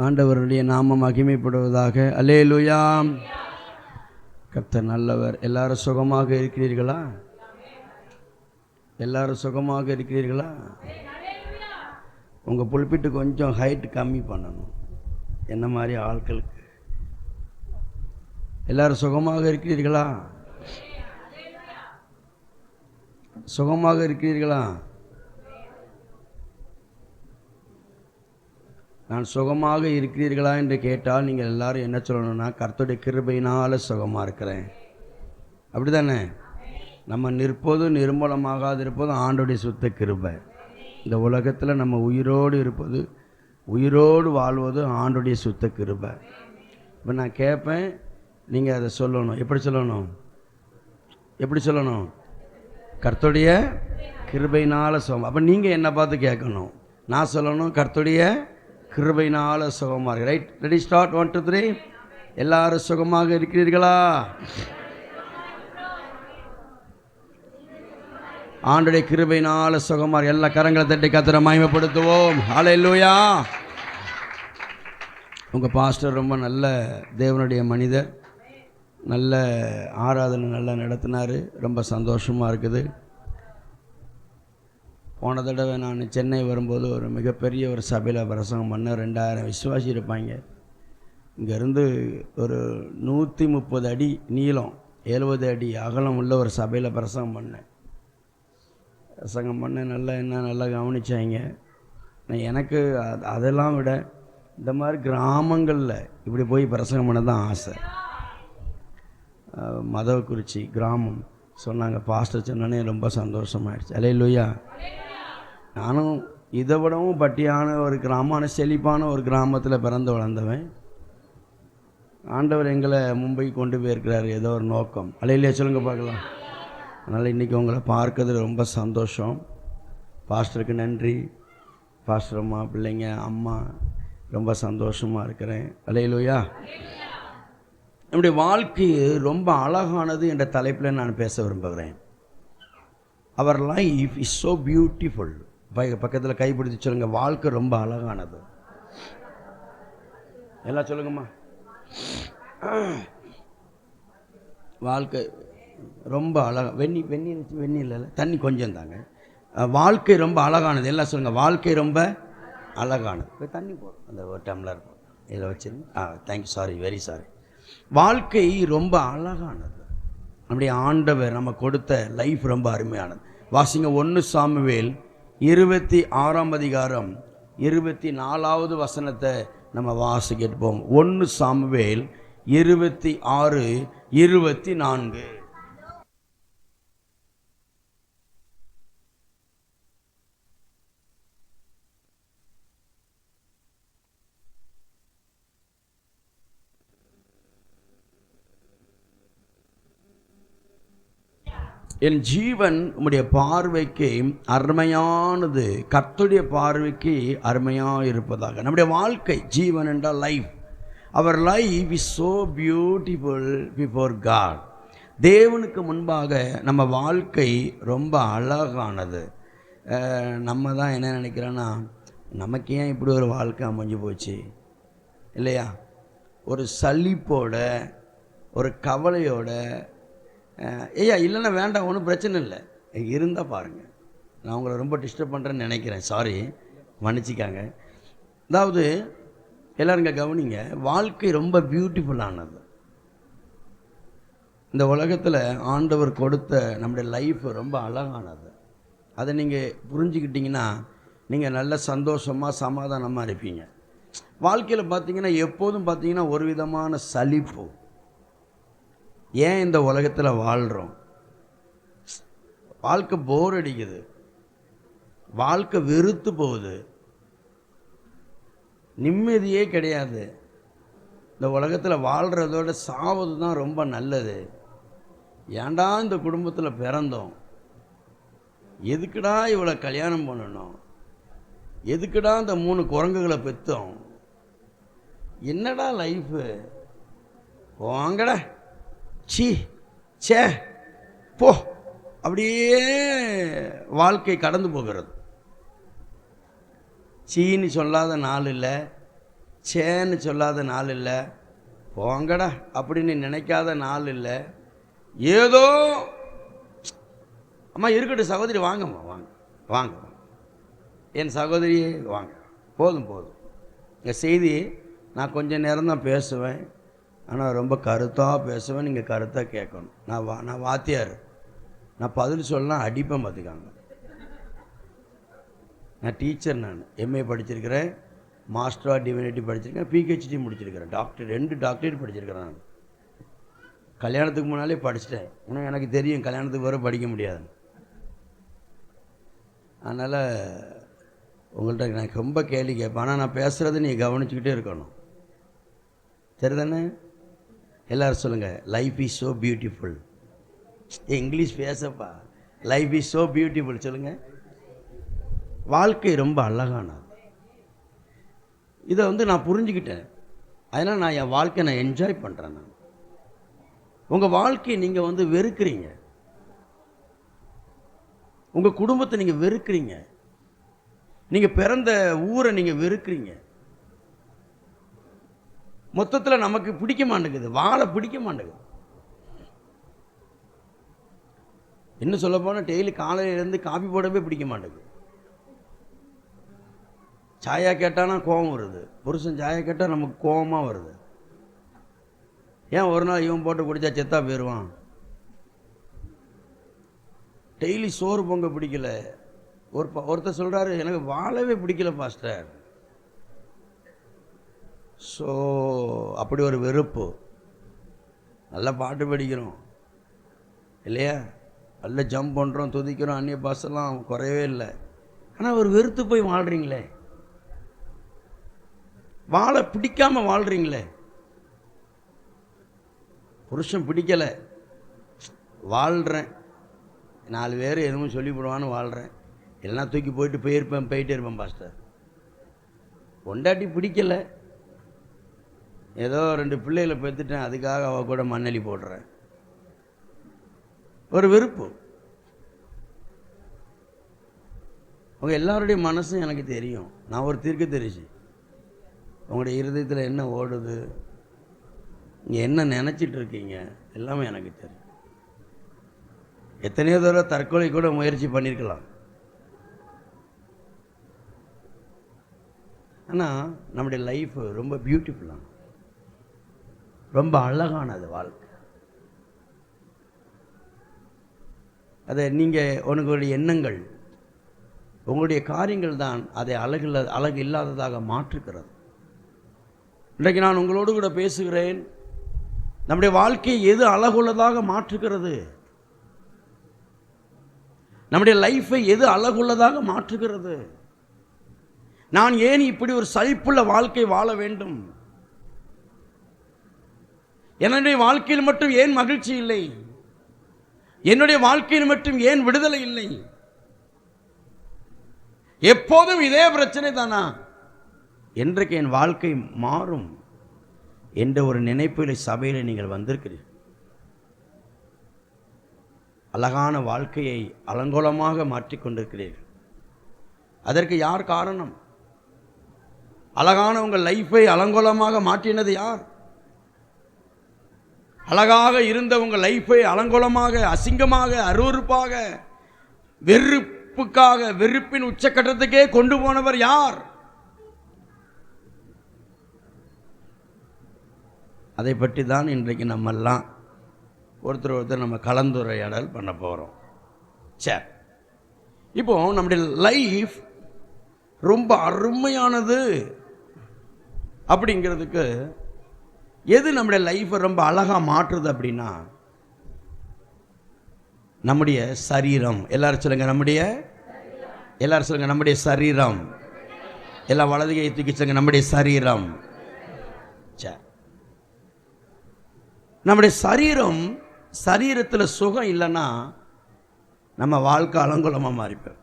ஆண்டவருடைய நாமம் மகிமைப்படுவதாக. அல்லேலூயா. கர்த்தர் நல்லவர். எல்லாரும் சுகமாக இருக்கிறீர்களா? எல்லாரும் சுகமாக இருக்கிறீர்களா? உங்கள் புல்பிட்டு கொஞ்சம் ஹைட் கம்மி பண்ணணும், என்ன மாதிரி ஆட்களுக்கு. எல்லாரும் சுகமாக இருக்கிறீர்களா? சுகமாக இருக்கிறீர்களா? நான் சுகமாக இருக்கிறீர்களா என்று கேட்டால் நீங்கள் எல்லாரும் என்ன சொல்லணும்னா, கர்த்தருடைய கிருபையினால் சுகமாக இருக்கிறேன். அப்படி தானே? நம்ம நிற்பதும் நிர்மூலமாகாது இருப்பதும் ஆண்டோடைய சுத்த கிருபை. இந்த உலகத்தில் நம்ம உயிரோடு இருப்பது, உயிரோடு வாழ்வது ஆண்டோடைய சுத்த கிருபை. இப்போ நான் கேட்பேன், நீங்கள் அதை சொல்லணும். எப்படி சொல்லணும்? எப்படி சொல்லணும்? கர்த்தருடைய கிருபையினால் சுகம். அப்போ நீங்கள் என்னை பார்த்து கேட்கணும், நான் சொல்லணும் கர்த்தருடைய கிருபையினால் சுகமாக இருக்கு. Right, ready, start. 1 2 3. எல்லாரும் சுகமாக இருக்கிறீர்களா? ஆண்டவருடைய கிருபையினால் சுகமாக. எல்லா கரங்களை தட்டி கர்த்தரை மகிமைப்படுத்துவோம். ஹல்லேலூயா. உங்கள் பாஸ்டர் ரொம்ப நல்ல தேவனுடைய மனிதர், நல்ல ஆராதனை நல்லா நடத்தினார். ரொம்ப சந்தோஷமாக இருக்குது. போன தடவை நான் சென்னை வரும்போது ஒரு மிகப்பெரிய ஒரு சபையில் பிரசங்கம் பண்ண 2000 விசுவாசி இருப்பாங்க. இங்கேருந்து ஒரு 130 அடி நீளம், 70 அடி அகலம் உள்ள ஒரு சபையில் பிரசங்கம் பண்ணேன். நல்லா கவனிச்சாங்க. எனக்கு அதெல்லாம் விட இந்த மாதிரி கிராமங்களில் இப்படி போய் பிரசங்கம் பண்ண தான் ஆசை. மதவக்குறிச்சி கிராமம் சொன்னாங்க, பாஸ்டர் சொன்னோன்னே ரொம்ப சந்தோஷமாயிடுச்சு. அல்லேலூயா. நானும் இதை விடவும் பட்டியான ஒரு கிராமமான செழிப்பான ஒரு கிராமத்தில் பிறந்து வளர்ந்தவன். ஆண்டவர் எங்களை மும்பை கொண்டு போயிருக்கிறார், ஏதோ ஒரு நோக்கம். அல்லேலூயா சொல்லுங்க பார்க்கலாம். அதனால் இன்றைக்கி உங்களை பார்க்கறது ரொம்ப சந்தோஷம். பாஸ்டருக்கு நன்றி. பாஸ்டர் அம்மா, பிள்ளைங்க, அம்மா, ரொம்ப சந்தோஷமாக இருக்கிறேன். அல்லேலூயா. நம்முடைய வாழ்க்கை ரொம்ப அழகானது என்ற தலைப்பில் நான் பேச விரும்புகிறேன். Our life is so beautiful. பக்கத்தில் கைப்பிடித்து சொல்லுங்கள், வாழ்க்கை ரொம்ப அழகானது. எல்லாம் சொல்லுங்கம்மா. வாழ்க்கை ரொம்ப அழகா. வெந்நி இல்லை, தண்ணி கொஞ்சம் தாங்க. வாழ்க்கை ரொம்ப அழகானது. எல்லாம் சொல்லுங்கள், வாழ்க்கை ரொம்ப அழகானது. இப்போ தண்ணி போடும், அந்த ஒரு டம்ளர் இதில் வச்சுருங்க. Thank you, sorry, very sorry. வாழ்க்கை ரொம்ப அழகானது. நம்முடைய ஆண்டவர் நம்ம கொடுத்த லைஃப் ரொம்ப அருமையானது. வாசிங்க 1 சாமுவேல் 26ஆம் அதிகாரம் 24வது வசனத்தை நம்ம வாசிக்கிட்டு 1 சாமுவேல் 26 24. என் ஜீவன் உம்முடைய பார்வைக்கு அருமையானது, கர்த்தருடைய பார்வைக்கு அருமையாக இருப்பதாக. நம்முடைய வாழ்க்கை, ஜீவன் என்றால் life. Our life is so beautiful before God. தேவனுக்கு முன்பாக நம்ம வாழ்க்கை ரொம்ப அழகானது. நம்ம தான் என்ன நினைக்கிறோன்னா, நமக்கு ஏன் இப்படி ஒரு வாழ்க்கை அமைஞ்சு போச்சு இல்லையா? ஒரு சலிப்போட, ஒரு கவலையோட, ஐயா இல்லைன்னா வேண்டாம், ஒன்றும் பிரச்சனை இல்லை, இருந்தால் பாருங்கள். நான் உங்களை ரொம்ப டிஸ்டர்ப் பண்ணுறேன்னு நினைக்கிறேன், சாரி, மன்னிச்சிக்காங்க. அதாவது எல்லாருங்க கவனிங்க, வாழ்க்கை ரொம்ப பியூட்டிஃபுல்லானது. இந்த உலகத்தில் ஆண்டவர் கொடுத்த நம்முடைய லைஃப் ரொம்ப அழகானது. அதை நீங்கள் புரிஞ்சுக்கிட்டிங்கன்னா நீங்கள் நல்ல சந்தோஷமாக சமாதானமாக இருப்பீங்க. வாழ்க்கையில் பார்த்தீங்கன்னா எப்போதும் பார்த்தீங்கன்னா ஒரு விதமான சலிப்பு. ஏன் இந்த உலகத்தில் வாழ்கிறோம்? வாழ்க்கை போர் அடிக்குது, வாழ்க்கை வெறுத்து போகுது, நிம்மதியே கிடையாது. இந்த உலகத்தில் வாழ்கிறதோட சாவது தான் ரொம்ப நல்லது. ஏன்டா இந்த குடும்பத்தில் பிறந்தோம், எதுக்குடா இவ்வளோ கல்யாணம் பண்ணணும், எதுக்குடா இந்த 3 குரங்குகளை பெற்றோம், என்னடா லைஃபு, வாங்கடா சீ சே போ, அப்படியே வாழ்க்கை கடந்து போகிறது. சீன்னு சொல்லாத நாள் இல்லை, சேன்னு சொல்லாத நாள் இல்லை, போங்கடா அப்படின்னு நினைக்காத நாள் இல்லை. ஏதோ அம்மா இருக்கட்டும் சகோதரி, வாங்கம்மா வாங்க வாங்க, என் சகோதரியே வாங்க, போதும் போதும். இந்த செய்தி நான் கொஞ்சம் நேரம் தான் பேசுவேன், ஆனால் ரொம்ப கருத்தாக பேசுவேன், நீங்கள் கருத்தாக கேட்கணும். நான் வாத்தியார், நான் பதில் சொல்லலாம் அடிப்பேன் பார்த்துக்காங்க. நான் டீச்சர், நான் எம்ஏ படிச்சிருக்கிறேன், மாஸ்டர் ஆஃப் டிவினிட்டி படிச்சிருக்கேன், பிஹெச்டி முடிச்சிருக்கிறேன், டாக்டர் 2 டாக்டரேட் படிச்சிருக்கிறேன். நான் கல்யாணத்துக்கு முன்னாலே படிச்சிட்டேன். இன்னும் எனக்கு தெரியும் கல்யாணத்துக்கு வர படிக்க முடியாது. அதனால் உங்கள்கிட்ட நான் ரொம்ப கேள்வி கேட்பேன், ஆனால் நான் பேசுகிறத நீ கவனிச்சுக்கிட்டே இருக்கணும், சரிதானே? எல்லோரும் சொல்லுங்கள், life is so beautiful. English பேசப்பா, லைஃப் இஸ் ஸோ பியூட்டிஃபுல் சொல்லுங்கள். வாழ்க்கை ரொம்ப அழகானது. இதை நான் புரிஞ்சுக்கிட்டேன். அதனால் நான் என் வாழ்க்கையை நான் என்ஜாய் பண்ணுறேன். நான் உங்கள் வாழ்க்கையை நீங்கள் வெறுக்கிறீங்க, உங்கள் குடும்பத்தை நீங்கள் வெறுக்கிறீங்க, நீங்கள் பிறந்த ஊரை நீங்கள் வெறுக்கிறீங்க. மொத்தத்தில் நமக்கு பிடிக்க மாட்டேங்குது, வாழ பிடிக்க மாட்டேங்குது. இன்னும் சொல்ல போனால் டெய்லி காலையிலேருந்து காஃபி போடவே பிடிக்க மாட்டேங்குது. சாயா கேட்டானா கோபம் வருது, புருஷன் சாயா கேட்டால் நமக்கு கோபமாக வருது. ஏன் ஒரு நாள் இவன் போட்டு குடித்தா செத்தா போயிடுவான். டெய்லி சோறு பொங்க பிடிக்கல. ஒருத்தர் சொல்கிறாரு, எனக்கு வாழவே பிடிக்கல பாஸ்டர். ஸோ அப்படி ஒரு வெறுப்பு. நல்லா பாட்டு படிக்கிறோம் இல்லையா, நல்லா ஜம்ப் பண்ணுறோம், துதிக்கிறோம், அந்நிய பாசெல்லாம் குறையவே இல்லை. ஆனால் ஒரு வெறுத்து போய் வாழ்கிறீங்களே, வாழ பிடிக்காமல் வாழ்கிறீங்களே. புருஷன் பிடிக்கலை, வாழ்கிறேன், 4 பேர் எதுவும் சொல்லிவிடுவான்னு வாழ்கிறேன், இல்லைனா தூக்கி போயிட்டே இருப்பேன் பாஸ்டர். பொண்டாட்டி பிடிக்கலை, ஏதோ 2 பிள்ளைகளை பெற்றுட்டேன், அதுக்காக அவள் கூட மண்ணெளி போடுறேன். ஒரு வெறுப்பு. உங்கள் எல்லாருடைய மனசும் எனக்கு தெரியும். நான் ஒரு தீர்க்கதரிசி. உங்களுடைய இருதயத்தில் என்ன ஓடுது, நீங்கள் என்ன நினச்சிட்டு இருக்கீங்க, எல்லாமே எனக்கு தெரியும். எத்தனையோ தடவை தற்கொலை கூட முயற்சி பண்ணியிருக்கலாம். ஆனால் நம்முடைய லைஃப் ரொம்ப பியூட்டிஃபுல்லான, ரொம்ப அழகானது வாழ்க்கை. அதை நீங்கள் உங்களுடைய எண்ணங்கள், உங்களுடைய காரியங்கள் தான் அதை அழகு இல்லாததாக மாற்றுகிறது. இன்றைக்கு நான் உங்களோடு கூட பேசுகிறேன். நம்முடைய வாழ்க்கையை எது அழகுள்ளதாக மாற்றுகிறது, நம்முடைய லைஃப்பை எது அழகுள்ளதாக மாற்றுகிறது? நான் ஏன் இப்படி ஒரு சலிப்புள்ள வாழ்க்கை வாழ வேண்டும்? என்னுடைய வாழ்க்கையில் மட்டும் ஏன் மகிழ்ச்சி இல்லை? என்னுடைய வாழ்க்கையில் மட்டும் ஏன் விடுதலை இல்லை? எப்போதும் இதே பிரச்சனை தானா? என்றைக்கு என் வாழ்க்கை மாறும் என்ற ஒரு நினைப்பில் சபையில் நீங்கள் வந்திருக்கிறீர்கள். அழகான வாழ்க்கையை அலங்கோலமாக மாற்றிக்கொண்டிருக்கிறீர்கள். அதற்கு யார் காரணம்? அழகான உங்கள் லைஃப்பை அலங்கோலமாக மாற்றினது யார்? அழகாக இருந்த உங்கள் லைஃப்பை அலங்கோலமாக, அசிங்கமாக, அருவருப்பாக, வெறுப்பின் உச்சக்கட்டத்துக்கே கொண்டு போனவர் யார்? அதை பற்றி தான் இன்றைக்கு நம்மெல்லாம் ஒருத்தர் நம்ம கலந்துரையாடல் பண்ண போகிறோம். சரி, இப்போ நம்முடைய லைஃப் ரொம்ப அருமையானது அப்படிங்கிறதுக்கு எது நம்முடைய லைஃப்பை ரொம்ப அழகாக மாற்றுது அப்படின்னா, நம்முடைய சரீரம். எல்லாரும் சொல்லுங்க, எல்லாரும் சொல்லுங்க, நம்முடைய சரீரம். எல்லாம் வலது கையை தூக்கி சொல்லுங்க, நம்முடைய சரீரம். சரி, நம்முடைய சரீரத்தில் சுகம் இல்லைன்னா நம்ம வாழ்க்கை அலங்கோலமாக மாறிப்போம்.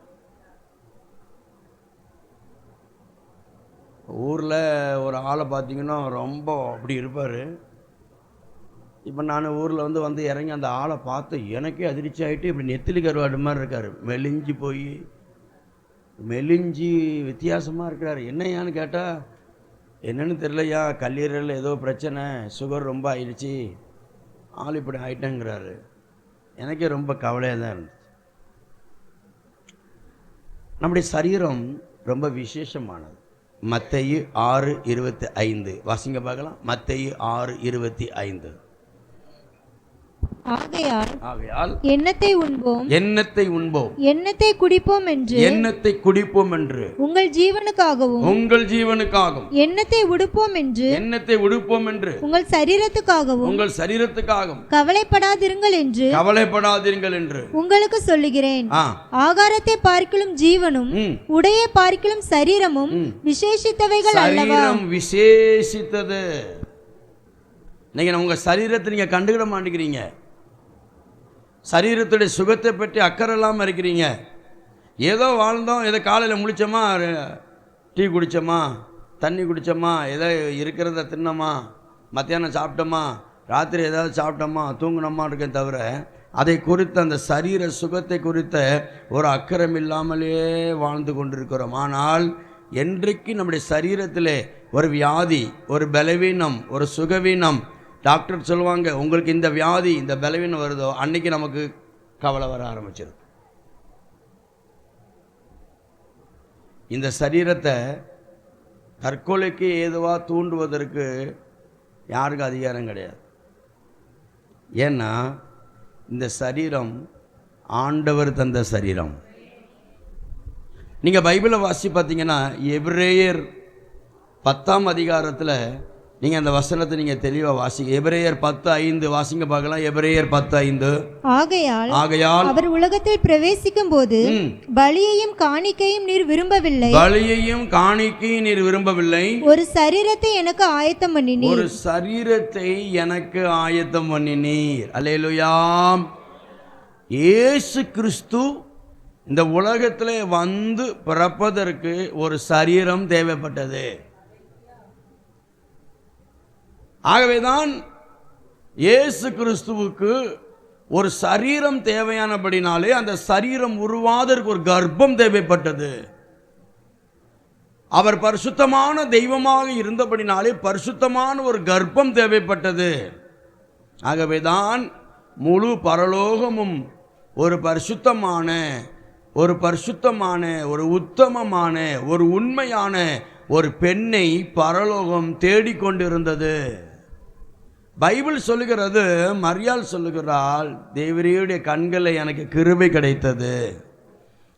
ஊரில் ஒரு ஆளை பார்த்தீங்கன்னா ரொம்ப அப்படி இருப்பார். இப்போ நான் ஊரில் வந்து இறங்கி அந்த ஆளை பார்த்து எனக்கே அதிர்ச்சி ஆகிட்டு, இப்படி நெத்திலி கருவாடு மாதிரி இருக்கார், மெலிஞ்சு வித்தியாசமாக இருக்கிறார். என்னையான்னு கேட்டால், என்னன்னு தெரியலையா, கல்லீரலில் ஏதோ பிரச்சனை, சுகர் ரொம்ப ஆயிடுச்சு, ஆள் இப்படி ஆயிட்டேங்கிறாரு. எனக்கே ரொம்ப கவலையாக தான் இருந்துச்சு. நம்முடைய சரீரம் ரொம்ப விசேஷமானது. மத்தேயு 6:25 வாசிங்க பார்க்கலாம். மத்தேயு 6:25. ஆகையால் எண்ணத்தை உண்போம், எண்ணத்தை குடிப்போம் என்று உங்கள் ஜீவனுக்காகவும் எண்ணத்தை உடுப்போம் என்று உங்கள் சரீரத்துக்காகவும் கவலைப்படாதிருங்கள் என்று உங்களுக்கு சொல்லுகிறேன். ஆகாரத்தை பார்க்கிலும் ஜீவனும் உடையை பார்க்கிலும் சரீரமும் விசேஷித்தவைகள் அல்லவா? விசேஷித்தது. உங்க சரீரத்தை நீங்க கண்டுக்கிட மாட்டேங்கிறீங்க. சரீரத்துடைய சுகத்தை பற்றி அக்கறை இல்லாமல் இருக்கிறீங்க. ஏதோ வாழ்ந்தோம், ஏதோ காலையில் முழிச்சோமா, டீ குடித்தோமா, தண்ணி குடித்தோமா, ஏதோ இருக்கிறத தின்னோமா, மத்தியானம் சாப்பிட்டோமா, ராத்திரி ஏதாவது சாப்பிட்டோமா, தூங்கினோமா இருக்கேன் தவிர அதை குறித்த அந்த சரீர சுகத்தை குறித்த ஒரு அக்கறம் இல்லாமலே வாழ்ந்து கொண்டிருக்கிறோம். ஆனால் என்றைக்கு நம்முடைய சரீரத்தில் ஒரு வியாதி, ஒரு பலவீனம், ஒரு சுகவீனம், டாக்டர் சொல்லுவாங்க உங்களுக்கு இந்த வியாதி, இந்த பலவீனம் வருதோ, அன்னைக்கு நமக்கு கவலை வர ஆரம்பிச்சிடும். இந்த சரீரத்தை தற்கொலைக்கு ஏதுவா தூண்டுவதற்கு யாருக்கும் அதிகாரம் கிடையாது. ஏன்னா இந்த சரீரம் ஆண்டவர் தந்த சரீரம். நீங்கள் பைபிளை வாசி பார்த்தீங்கன்னா எபிரேயர் 10ஆம் அதிகாரத்தில் நீங்கள் அந்த வசனத்தை நீங்கள் தெளிவாக வாசிங்க. எபிரேயர் 10:5 வாசிங்க பார்க்கலாம். எபிரேயர் 10:5. ஆகையால் அவர் உலகத்தில் பிரவேசிக்கும் போது பலியையும் காணிக்கையும் நீர் விரும்பவில்லை, ஒரு சரீரத்தை எனக்கு ஆயத்தம் பண்ணினீர். அல்லேலூயா. இயேசு கிறிஸ்து இந்த உலகத்தில் வந்து பிறப்பதற்கு ஒரு சரீரம் தேவைப்பட்டது. ஆகவேதான் இயேசு கிறிஸ்துவுக்கு ஒரு சரீரம் தேவையானபடினாலே அந்த சரீரம் உருவாதற்கு ஒரு கர்ப்பம் தேவைப்பட்டது. அவர் பரிசுத்தமான தெய்வமாக இருந்தபடினாலே பரிசுத்தமான ஒரு கர்ப்பம் தேவைப்பட்டது. ஆகவேதான் முழு பரலோகமும் ஒரு பரிசுத்தமான ஒரு உத்தமமான ஒரு உண்மையான ஒரு பெண்ணை பரலோகம் தேடிக்கொண்டிருந்தது. பைபிள் சொல்லுகிறது, மரியாள் சொல்லுகிறாள், தேவரீருடைய கண்களை எனக்கு கிருபை கிடைத்தது.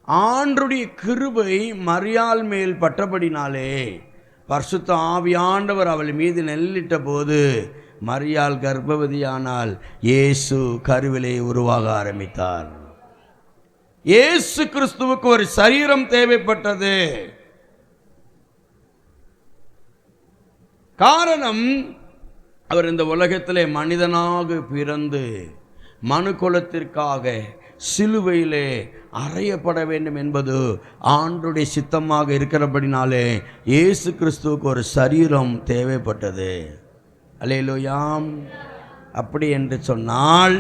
ஆண்டருடைய கிருபை மரியாள் மேல் பட்டபடினாலே பரிசுத்த ஆவியானவர் அவள் மீது நெல்லிட்ட போது மரியாள் கர்ப்பவதியானால் இயேசு கருவிலே உருவாக ஆரம்பித்தார். இயேசு கிறிஸ்துவுக்கு ஒரு சரீரம் தேவைப்பட்டது. காரணம், அவர் இந்த உலகத்திலே மனிதனாக பிறந்து மனு குலத்திற்காக சிலுவையிலே அறையப்பட வேண்டும் என்பது ஆண்டவருடைய சித்தமாக இருக்கிறபடினாலே இயேசு கிறிஸ்துவுக்கு ஒரு சரீரம் தேவைப்பட்டது. அல்லேலூயாம். அப்படி என்று சொன்னால்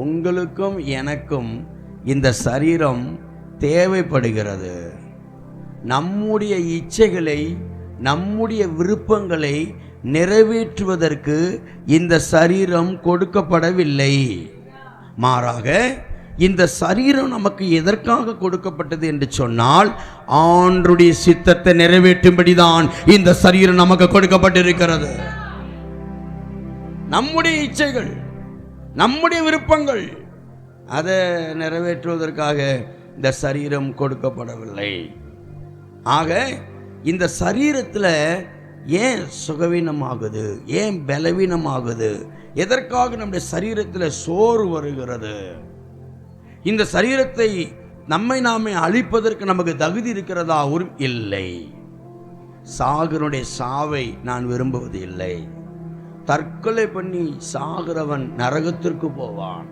உங்களுக்கும் எனக்கும் இந்த சரீரம் தேவைப்படுகிறது. நம்முடைய இச்சைகளை, நம்முடைய விருப்பங்களை நிறைவேற்றுவதற்கு இந்த சரீரம் கொடுக்கப்படவில்லை. மாறாக இந்த சரீரம் நமக்கு எதற்காக கொடுக்கப்பட்டது என்று சொன்னால் ஆண்டவருடைய சித்தத்தை நிறைவேற்றும்படிதான் இந்த சரீரம் நமக்கு கொடுக்கப்பட்டிருக்கிறது. நம்முடைய இச்சைகள், நம்முடைய விருப்பங்கள், அதை நிறைவேற்றுவதற்காக இந்த சரீரம் கொடுக்கப்படவில்லை. ஆக இந்த சரீரத்தில் ஏன் சுகவீனமாகுது, ஏன் பலவீனமாகுது, எதற்காக நம்முடைய சரீரத்தில் சோறு வருகிறது? இந்த சரீரத்தை நம்மை நாமே அழிப்பதற்கு நமக்கு தகுதி இருக்கிறதா? இல்லை. சாகருடைய சாவை நான் விரும்புவது இல்லை. தற்கொலை பண்ணி சாகிறவன் நரகத்திற்கு போவான்.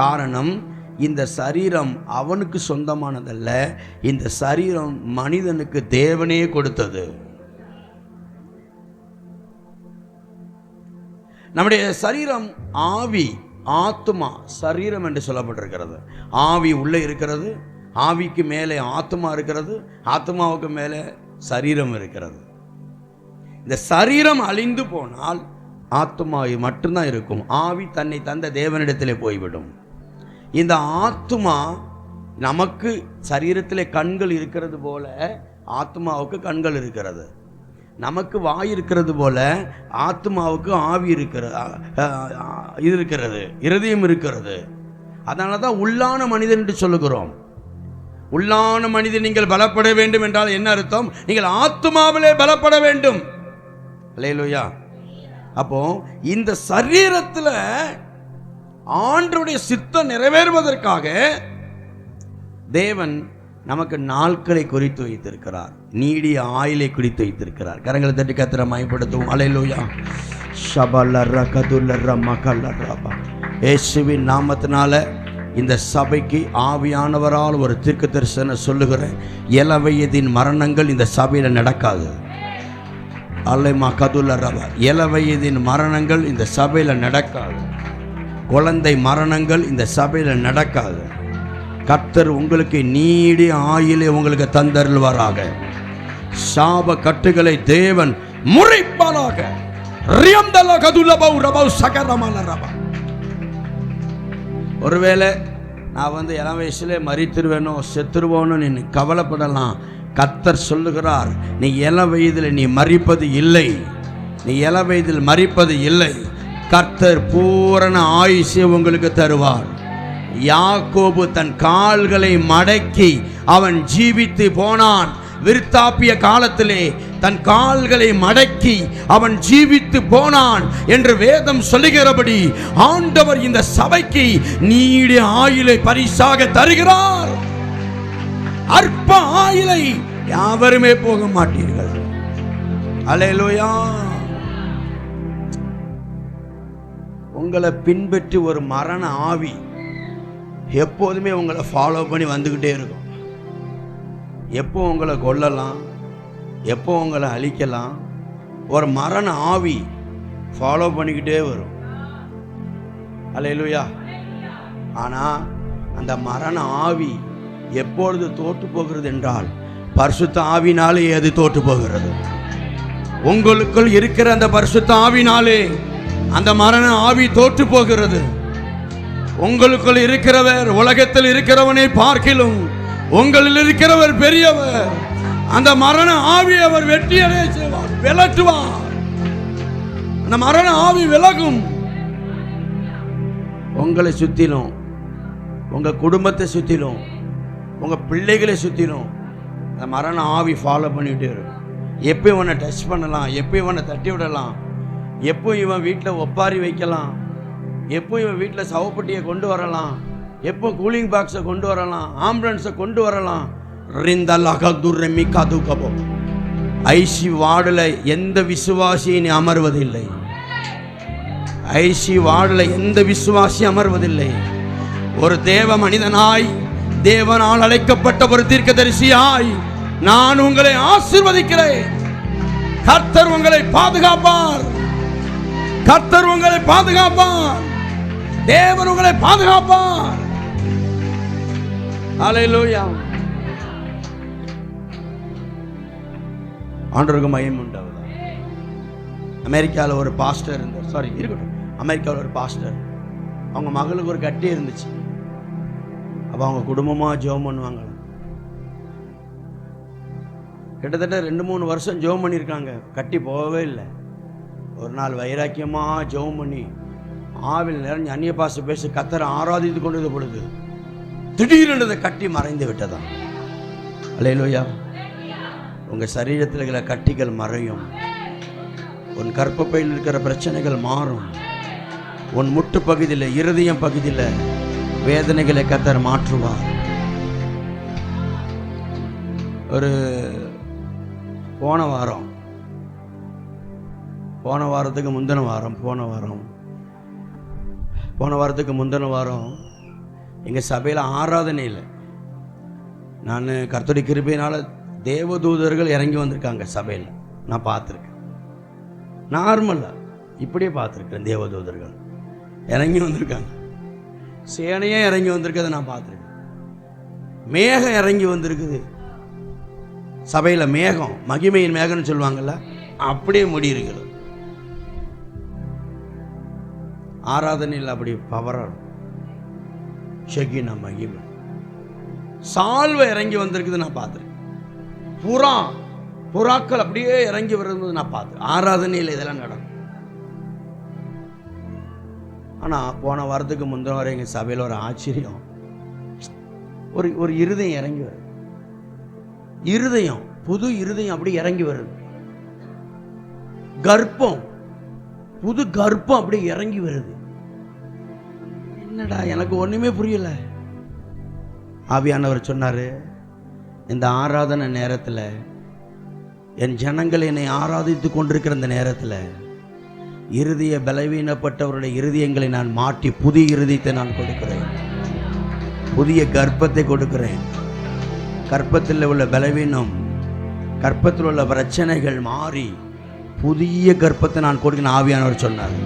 காரணம், இந்த சரீரம் அவனுக்கு சொந்தமானதல்ல, இந்த சரீரம் மனிதனுக்கு தேவனே கொடுத்தது. நம்முடைய சரீரம் ஆவி, ஆத்மா, சரீரம் என்று சொல்லப்பட்டிருக்கிறது. ஆவி உள்ளே இருக்கிறது, ஆவிக்கு மேலே ஆத்மா இருக்கிறது, ஆத்மாவுக்கு மேலே சரீரம் இருக்கிறது. இந்த சரீரம் அழிந்து போனால் ஆத்துமா மட்டும்தான் இருக்கும். ஆவி தன்னை தந்த தேவனிடத்திலே போய்விடும். இந்த ஆத்துமா நமக்கு சரீரத்திலே கண்கள் இருக்கிறது போல ஆத்மாவுக்கு கண்கள் இருக்கிறது. நமக்கு வாய் இருக்கிறது போல ஆத்மாவுக்கு ஆவி இருக்கிறது, இருதயம் இருக்கிறது. அதனால தான் உள்ளான மனிதன் என்று சொல்லுகிறோம். உள்ளான மனிதன் நீங்கள் பலப்பட வேண்டும் என்றால் என்ன அர்த்தம்? நீங்கள் ஆத்மாவிலே பலப்பட வேண்டும். அல்லேலூயா. அப்போ இந்த சரீரத்தில் ஆண்டவருடைய சித்தம் நிறைவேறுவதற்காக தேவன் நமக்கு நாட்களை குறித்து வைத்திருக்கிறார், நீடிய ஆயுளை குறித்து வைத்திருக்கிறார். கரங்களை தட்டி கத்திர மயப்படுத்துவோம். அல்லேலூயா. ஷபல்லர்ர கதுல்லர்ர மகல்லர்ரபா. இயேசுவின் நாமத்தினால இந்த சபைக்கு ஆவியானவரால் ஒரு தீர்க்க தரிசனம் சொல்லுகிறேன். இளவயதின் மரணங்கள் இந்த சபையில் நடக்காது. அல்லேமா கதுல்லர்ரபா. இளவயதின் மரணங்கள் இந்த சபையில் நடக்காது. குழந்தை மரணங்கள் இந்த சபையில் நடக்காது. கர்த்தர் உங்களுக்கு நீடிய ஆயுளை உங்களுக்கு தந்தருள்வாராக. சாப கட்டுகளை தேவன் முறைப்பாராக. ஒருவேளை நான் இளம் வயசுல மரித்திருவேனோ செத்துருவோன்னு நீ கவலைப்படலாம். கர்த்தர் சொல்லுகிறார், நீ இளம் வயதில் நீ மரிப்பது இல்லை, நீ இளம் வயதில் மரிப்பது இல்லை. கர்த்தர் பூரண ஆயுசை உங்களுக்கு தருவார். யாக்கோபு தன் கால்களை மடக்கி அவன் ஜீவித்து போனான். விருத்தாப்பிய காலத்திலே தன் கால்களை மடக்கி அவன் ஜீவித்து போனான் என்று வேதம் சொல்லுகிறபடி ஆண்டவர் இந்த சபைக்கு நீடிய ஆயுளை பரிசாக தருகிறார். அற்ப ஆயுளை யாவருமே போக மாட்டீர்கள். அல்லேலூயா. உங்களை பின்பற்றி ஒரு மரண ஆவி எப்போதுமே உங்களை ஃபாலோ பண்ணி வந்துக்கிட்டே இருக்கும். எப்போ உங்களை கொல்லலாம், எப்போ உங்களை அழிக்கலாம், ஒரு மரண ஆவி ஃபாலோ பண்ணிக்கிட்டே வரும். அல்லேலூயா. ஆனால் அந்த மரண ஆவி எப்பொழுது தோற்று போகிறது என்றால் பரிசுத்த ஆவினாலே அது தோற்று போகிறது. உங்களுக்குள் இருக்கிற அந்த பரிசுத்த ஆவினாலே அந்த மரண ஆவி தோற்று போகிறது. உங்களுக்குள் இருக்கிறவர் உலகத்தில் இருக்கிறவனை பார்க்கிலும் உங்களில் இருக்கிறவர் பெரியவர். அந்த மரண ஆவி அவர் வெற்றியடைய செய்வார், விலட்டுவார். அந்த மரண ஆவி விலகும். உங்களை சுத்திலும், உங்க குடும்பத்தை சுத்திலும், உங்க பிள்ளைகளை சுத்திலும் அந்த மரண ஆவி ஃபாலோ பண்ணிட்டே இருக்கும். எப்போ இவனை டச் பண்ணலாம், எப்போ இவனை தட்டி விடலாம், எப்போ இவன் வீட்டில் ஒப்பாரி வைக்கலாம், எப்போ இவன் வீட்டில் சவப்பட்டியை கொண்டு வரலாம், எப்போ கூலிங் பாக்ஸை கொண்டு வரலாம், ஆம்புலன்ஸை கொண்டு வரலாம். ஐசி வார்டில் எந்த விசுவாசியை அமர்வதில்லை. ஐசி வார்டில் எந்த விசுவாசி அமர்வதில்லை. ஒரு தேவ மனிதனாய், தேவனால் அழைக்கப்பட்ட ஒரு தீர்க்கதரிசியாய் நான் உங்களை ஆசீர்வதிக்கிறேன். கர்த்தர் உங்களை பாதுகாப்பார். கர்த்தர் உங்களை பாதுகாப்பார். தேவன் உங்களை பாதுகாப்பார். அல்லேலூயா. ஆண்டவருக்கு மகிமை உண்டாவதா. அமெரிக்காவில் ஒரு பாஸ்டர் இருந்தார். அமெரிக்காவில் ஒரு பாஸ்டர், அவங்க மகளுக்கு ஒரு கட்டி இருந்துச்சு. அப்போ அவங்க குடும்பமாக ஜெபம் பண்ணுவாங்க. கிட்டத்தட்ட 2-3 வருஷம் ஜெபம் பண்ணியிருக்காங்க, கட்டி போகவே இல்லை. ஒரு நாள் வைராக்கியமாக ஜெபம் பண்ணி ஆவில் நிறைஞ்சு அந்நிய பாஷை பேசி கர்த்தரை ஆராதித்து கொண்டது பொழுது திடீரென்று கட்டி மறைந்து விட்டதாம். அல்லேலூயா. உங்கள் சரீரத்தில் இருக்கிற கட்டிகள் மறையும். உன் கர்ப்பப்பையில் இருக்கிற பிரச்சனைகள் மாறும். உன் முட்டு பகுதியில், இருதயம் பகுதியில் வேதனைகளை கர்த்தர் மாற்றுவார். ஒரு போன வாரத்துக்கு முந்தின வாரம் எங்கள் சபையில் ஆராதனையில் நான் கர்த்தருடைய கிருபையினால் தேவதூதர்கள் இறங்கி வந்திருக்காங்க சபையில். நான் பார்த்துருக்கேன். நார்மலாக இப்படியே பார்த்துருக்கேன். தேவதூதர்கள் இறங்கி வந்திருக்காங்க. சேனையே இறங்கி வந்திருக்கிறத நான் பார்த்துருக்கேன். மேகம் இறங்கி வந்திருக்குது சபையில். மேகம், மகிமையின் மேகம்னு சொல்லுவாங்கள்ல, அப்படியே முடி இருக்கிறது. ஆராதனையில் அப்படி பவராக ஷெகினா மகிமை சால்வை இறங்கி வந்திருக்குது நான் பார்த்துருக்கேன். புறாக்கள் அப்படியே இறங்கி வரும்போது நான் பார்த்தேன். ஆராதனையில் இதெல்லாம் நடக்கும். ஆனால் போன வாரத்துக்கு முந்தின வரை எங்கள் சபையில் ஒரு ஆச்சரியம், ஒரு இருதயம் இறங்கி வருது. இருதயம், புது இருதயம் அப்படி இறங்கி வருது. கர்ப்பம், புது கர்ப்பம் அப்படி இறங்கி வருது. என்னடா எனக்கு ஒண்ணுமே புரியல. ஆவியானவர் சொன்னாரு, இந்த ஆராதனை நேரத்தில் என் ஜனங்கள் என்னை ஆராதித்து கொண்டிருக்கிற இந்த நேரத்தில் இருதய பலவீனப்பட்டவருடைய இருதயங்களை நான் மாற்றி புதிய இருதயத்தை நான் கொடுக்கிறேன், புதிய கர்ப்பத்தை கொடுக்கிறேன். கர்ப்பத்தில் உள்ள பலவீனம், கர்ப்பத்தில் உள்ள பிரச்சனைகள் மாறி புதிய கர்ப்பத்தை நான் கொடுக்கிறேன். ஆவியானவர் சொன்னார்.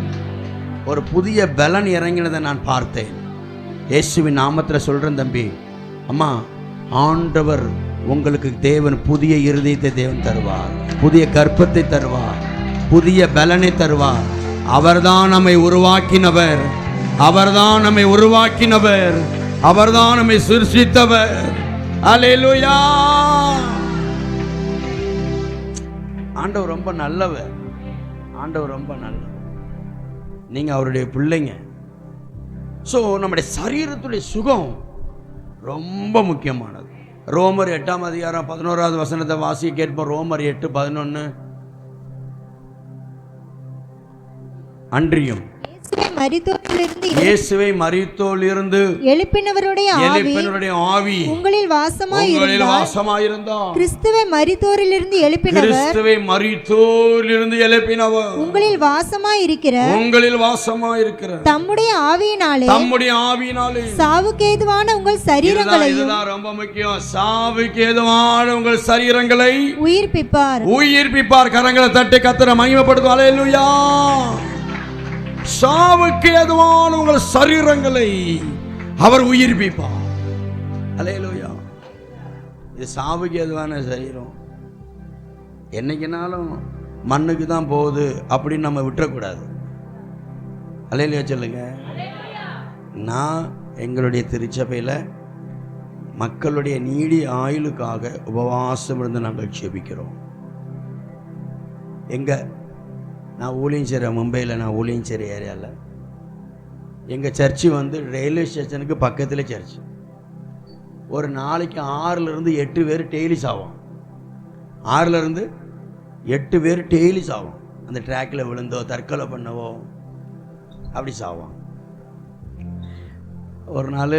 ஒரு புதிய பலன் இறங்கினதை நான் பார்த்தேன். இயேசுவின் நாமத்தில் சொல்கிறேன் தம்பி, அம்மா, ஆண்டவர் உங்களுக்கு தேவன் புதிய இருதயத்தை தேவன் தருவார், புதிய கர்ப்பத்தை தருவார், புதிய பலனை தருவார். அவர்தான் நம்மை உருவாக்கினவர், அவர்தான் நம்மை உருவாக்கினவர், அவர்தான் நம்மை சிருஷ்டித்தவர். அல்லேலூயா. ஆண்டவர் ரொம்ப நல்லவர், ஆண்டவர் ரொம்ப நல்லவர். நீங்க அவருடைய பிள்ளைங்க. ஸோ நம்முடைய சரீரத்துடைய சுகம் ரொம்ப முக்கியமானது. ரோமர் 8ஆம் அதிகாரம் 11வது வசனத்தை வாசிக்க கேட்போம். ரோமர் 8:11. அன்றியும் இயேசுவை மரித்தோரிலிருந்து எழுப்பினவருடைய ஆவி உங்களில் வாசமாயிருந்தார். கிறிஸ்துவை மரித்தோரிலிருந்து எழுப்பினவர் உங்களில் வாசமாயிருக்கிற தம்முடைய ஆவியினாலே சாவுக்கு ஏதுவான உங்கள் சரீரங்களை, இதுதான் ரொம்ப முக்கியம், சாவுக்கு ஏதுவான உங்கள் சரீரங்களை உயிர்ப்பிப்பார். கரங்களை தட்டி கர்த்தரை மகிமைப்படுத்தும். அல்லேலூயா. சாவுக்கு ஏதுவான உங்கள் சரீரங்களை அவர் உயிர்ப்பிப்பார். அல்லேலூயா. இது சாவுக்கு ஏதுவான சரீரம். என்னைக்குனாலும் மண்ணுக்கு தான் போகுது அப்படின்னு நம்ம விட்டுறக்கூடாது. அல்லேலூயா சொல்லுங்க. நான் எங்களுடைய திருச்சபையில் மக்களுடைய நீடி ஆயுளுக்காக உபவாசம் இருந்து நாங்கள் ஜெபிக்கிறோம். நான் ஊழியம் செய்கிற மும்பையில், நான் ஊழியம் செய்கிற ஏரியாவில் எங்கள் சர்ச்சு ரயில்வே ஸ்டேஷனுக்கு பக்கத்தில் சர்ச்சு. ஒரு நாளைக்கு 6லேருந்து 8 பேர் டெய்லி சாவோம். 6லேருந்து 8 பேர் டெய்லி சாவோம். அந்த ட்ராக்கில் விழுந்தோ தற்கொலை பண்ணவோ அப்படி சாவோம். ஒரு நாள்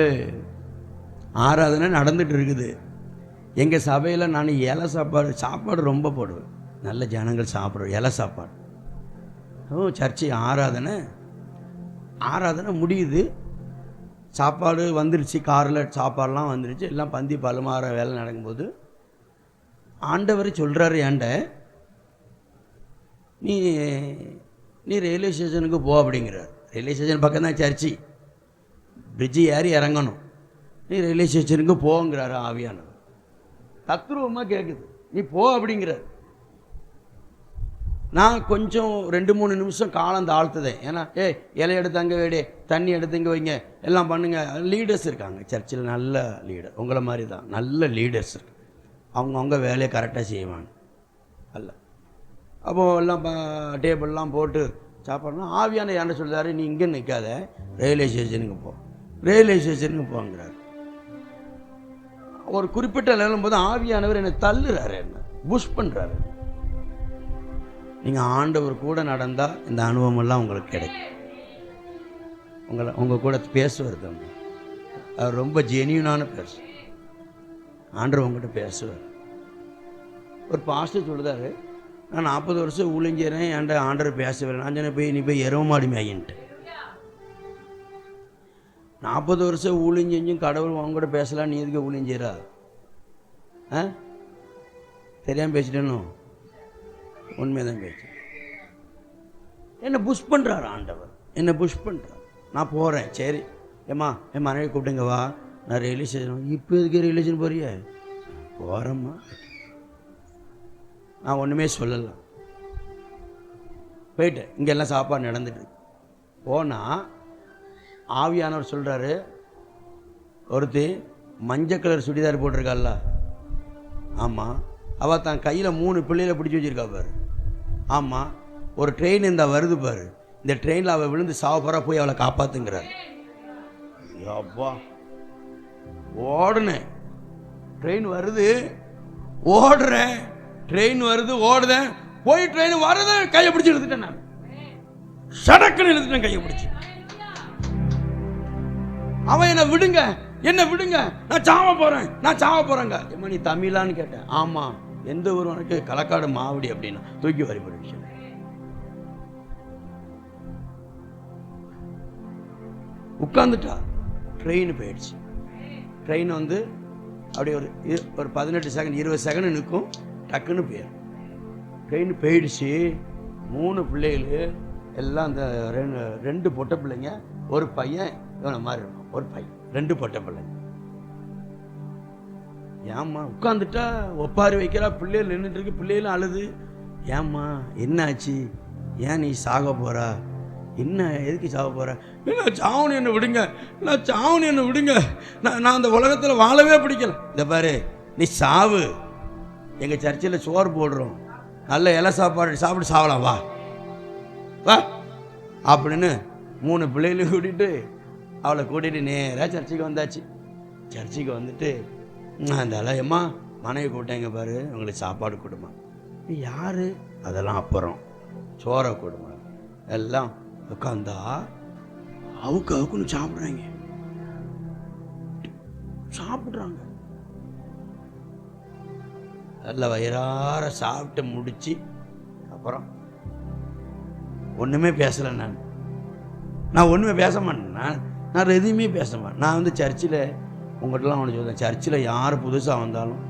ஆராதனை நடந்துட்டு இருக்குது. எங்கள் சபையில் நான் இலை சாப்பாடு ரொம்ப போடுவேன். நல்ல ஜனங்கள் சாப்பிடுவேன் இலை சாப்பாடு. சர்ச்சை ஆராதனை முடியுது. சாப்பாடு வந்துருச்சு, காரில் சாப்பாடெலாம் வந்துருச்சு, எல்லாம் பந்தி பலமாற வேலை நடக்கும்போது ஆண்டவர் சொல்கிறாரு, ஏண்ட நீ ரயில்வே ஸ்டேஷனுக்கு போ அப்படிங்கிறார். ரயில்வே ஸ்டேஷன் பக்கம் தான் சர்ச்சு, பிரிட்ஜு ஏறி இறங்கணும். நீ ரயில்வே ஸ்டேஷனுக்கு போங்கிறாரு ஆவியானவர். தத்ரூபமாக கேட்குது, நீ போ அப்படிங்கிறார். நான் கொஞ்சம் 2-3 நிமிஷம் காலம் தாழ்த்துதேன். ஏன்னா இலை எடுத்து அங்கே வைடே, தண்ணி எடுத்து இங்கே வைங்க, எல்லாம் பண்ணுங்க. லீடர்ஸ் இருக்காங்க சர்ச்சில், நல்ல லீடர், உங்களை மாதிரி தான் நல்ல லீடர்ஸ் இருக்கு. அவங்க வேலையை கரெக்டாக செய்வாங்க. அல்ல அப்போது எல்லாம் டேபிள்லாம் போட்டு சாப்பாடுலாம். ஆவியான என்ன சொல்கிறாரு, நீ இங்கே நிற்காத, ரயில்வே ஸ்டேஷனுக்கு போ, ரயில்வே ஸ்டேஷனுக்கு போங்கிறார். ஒரு குறிப்பிட்ட லெவலும் போது ஆவியானவர் என்னை தள்ளுறாரு, என்ன புஷ் பண்ணுறாரு. நீங்கள் ஆண்டவர் கூட நடந்தால் இந்த அனுபவமெல்லாம் உங்களுக்கு கிடைக்கும். உங்கள் கூட பேசுவார் தம்பி, அவர் ரொம்ப ஜெனியூனான பேசுவார். ஆண்டவர் உங்கள்கிட்ட பேசுவார். ஒரு பாஸ்டர் சொல்லுதாரு, நான் 40 வருஷம் ஊழிஞ்சேறேன், என்கிட்ட ஆண்டவர் பேசவில்லை. நான் சொன்னேன், நீ போய் எருவமாடி மேயின்ட்டு. 40 வருஷம் ஊழிஞ்செஞ்சும் கடவுள் அவங்க கூட பேசலாம், நீ எதுக்கு ஊழிஞ்சேரா? தெரியாமல் பேசிட்டேனோ? உண்மைதான் பேச்சு. என்னை புஷ் பண்ணுறாரு ஆண்டவர், என்னை புஷ் பண்ணுறார். நான் போகிறேன், சரி ஏம்மா என் மனைவி கூப்பிட்டுங்க வா, நான் ரயில்வே ஸ்டேஷன். இப்போ எதுக்கு ரயில்வே ஸ்டேஷன் போறிய? போகிறேம்மா. நான் ஒன்றுமே சொல்லலாம். போயிட்டு இங்கே எல்லாம் சாப்பாடு நடந்துட்டு போனால் ஆவியானவர் சொல்கிறாரு, ஒருத்தி மஞ்சள் கலர் சுடிதார் போட்டிருக்காள்ல, ஆமாம், அவள் தான் கையில் 3 பிள்ளைகளை பிடிச்சி வச்சுருக்கா பாரு. ஆமாம், ஒரு ட்ரெயின் இந்த வருது பாரு, இந்த ட்ரெயினில் அவள் விழுந்து சாவப்போறா, போய் அவளை காப்பாற்றுங்கிறார். அப்பா ஓடுனேன், ட்ரெயின் வருது ஓடுறேன், ட்ரெயின் வருது ஓடுதேன், போய் ட்ரெயின் வருது கையை பிடிச்சி எழுத்துட்டேன். நான் சடக்குன்னு எழுத்துட்டேன் கையை பிடிச்சி. அவன் என்ன விடுங்க, என்ன விடுங்க, நான் சாவ போறேன், நான் சாவ போறேங்க. ஏமா நீ தமிழான்னு கேட்டேன். ஆமா, எந்த ஊர் உனக்கு? களக்காடு மாவடி. அப்படின்னா தூக்கி வரி போயிடுச்சு. உட்காந்துட்டா, ட்ரெயின் போயிடுச்சு. ட்ரெயின் வந்து அப்படியே ஒரு 18 செகண்ட் 20 செகண்ட் நிற்கும், டக்குன்னு போயிடும். ட்ரெயின் போயிடுச்சு. 3 பிள்ளைகள் எல்லாம் அந்த 2 பொட்டை பிள்ளைங்க, ஒரு பையன் இவனை மாதிரி இருக்கும், ஒரு பையன், 2 பொட்டை பிள்ளைங்க. ஏம்மா உட்காந்துட்டா, ஒப்பாரி வைக்கிறா, பிள்ளைகள் நின்றுட்டு இருக்கு, பிள்ளைகளும் அழுது. ஏம்மா என்ன ஆச்சு, ஏன் நீ சாக போறா, என்ன எதுக்கு சாக போற? நான் சாவணி என்ன விடுங்க, நான் சாவணி என்ன விடுங்க, நான் அந்த உலகத்தில் வாழவே பிடிக்கல. இந்த பாரு, நீ சாவு, எங்கள் சர்ச்சில் சோறு போடுறோம், நல்ல இலை சாப்பாடு சாப்பிட்டு சாவலாம், வா வா அப்படின்னு 3 பிள்ளைகளையும் கூட்டிகிட்டு அவளை கூட்டிகிட்டு நேராக சர்ச்சுக்கு வந்தாச்சு. சர்ச்சுக்கு வந்துட்டு அந்த அலையம்மா மனைவி கூட்டேங்க பாரு, உங்களுக்கு சாப்பாடு கொடுமா. யார்? அதெல்லாம் அப்புறம், சோறை கொடுமா. எல்லாம் உட்காந்தா அவுக்குன்னு சாப்பிட்றாங்க, சாப்பிட்றாங்க. நல்ல வயிறார சாப்பிட்டு முடிச்சு அப்புறம் ஒன்றுமே பேசலை. நான் ஒன்றுமே பேச மாட்டேன், நான் எதுவுமே பேச மாட்டேன். நான் வந்து சர்ச்சில் உங்கள்கிட்டலாம் ஒன்று சொல்லுவேன், சர்ச்சில் யார் புதுசாக வந்தாலும்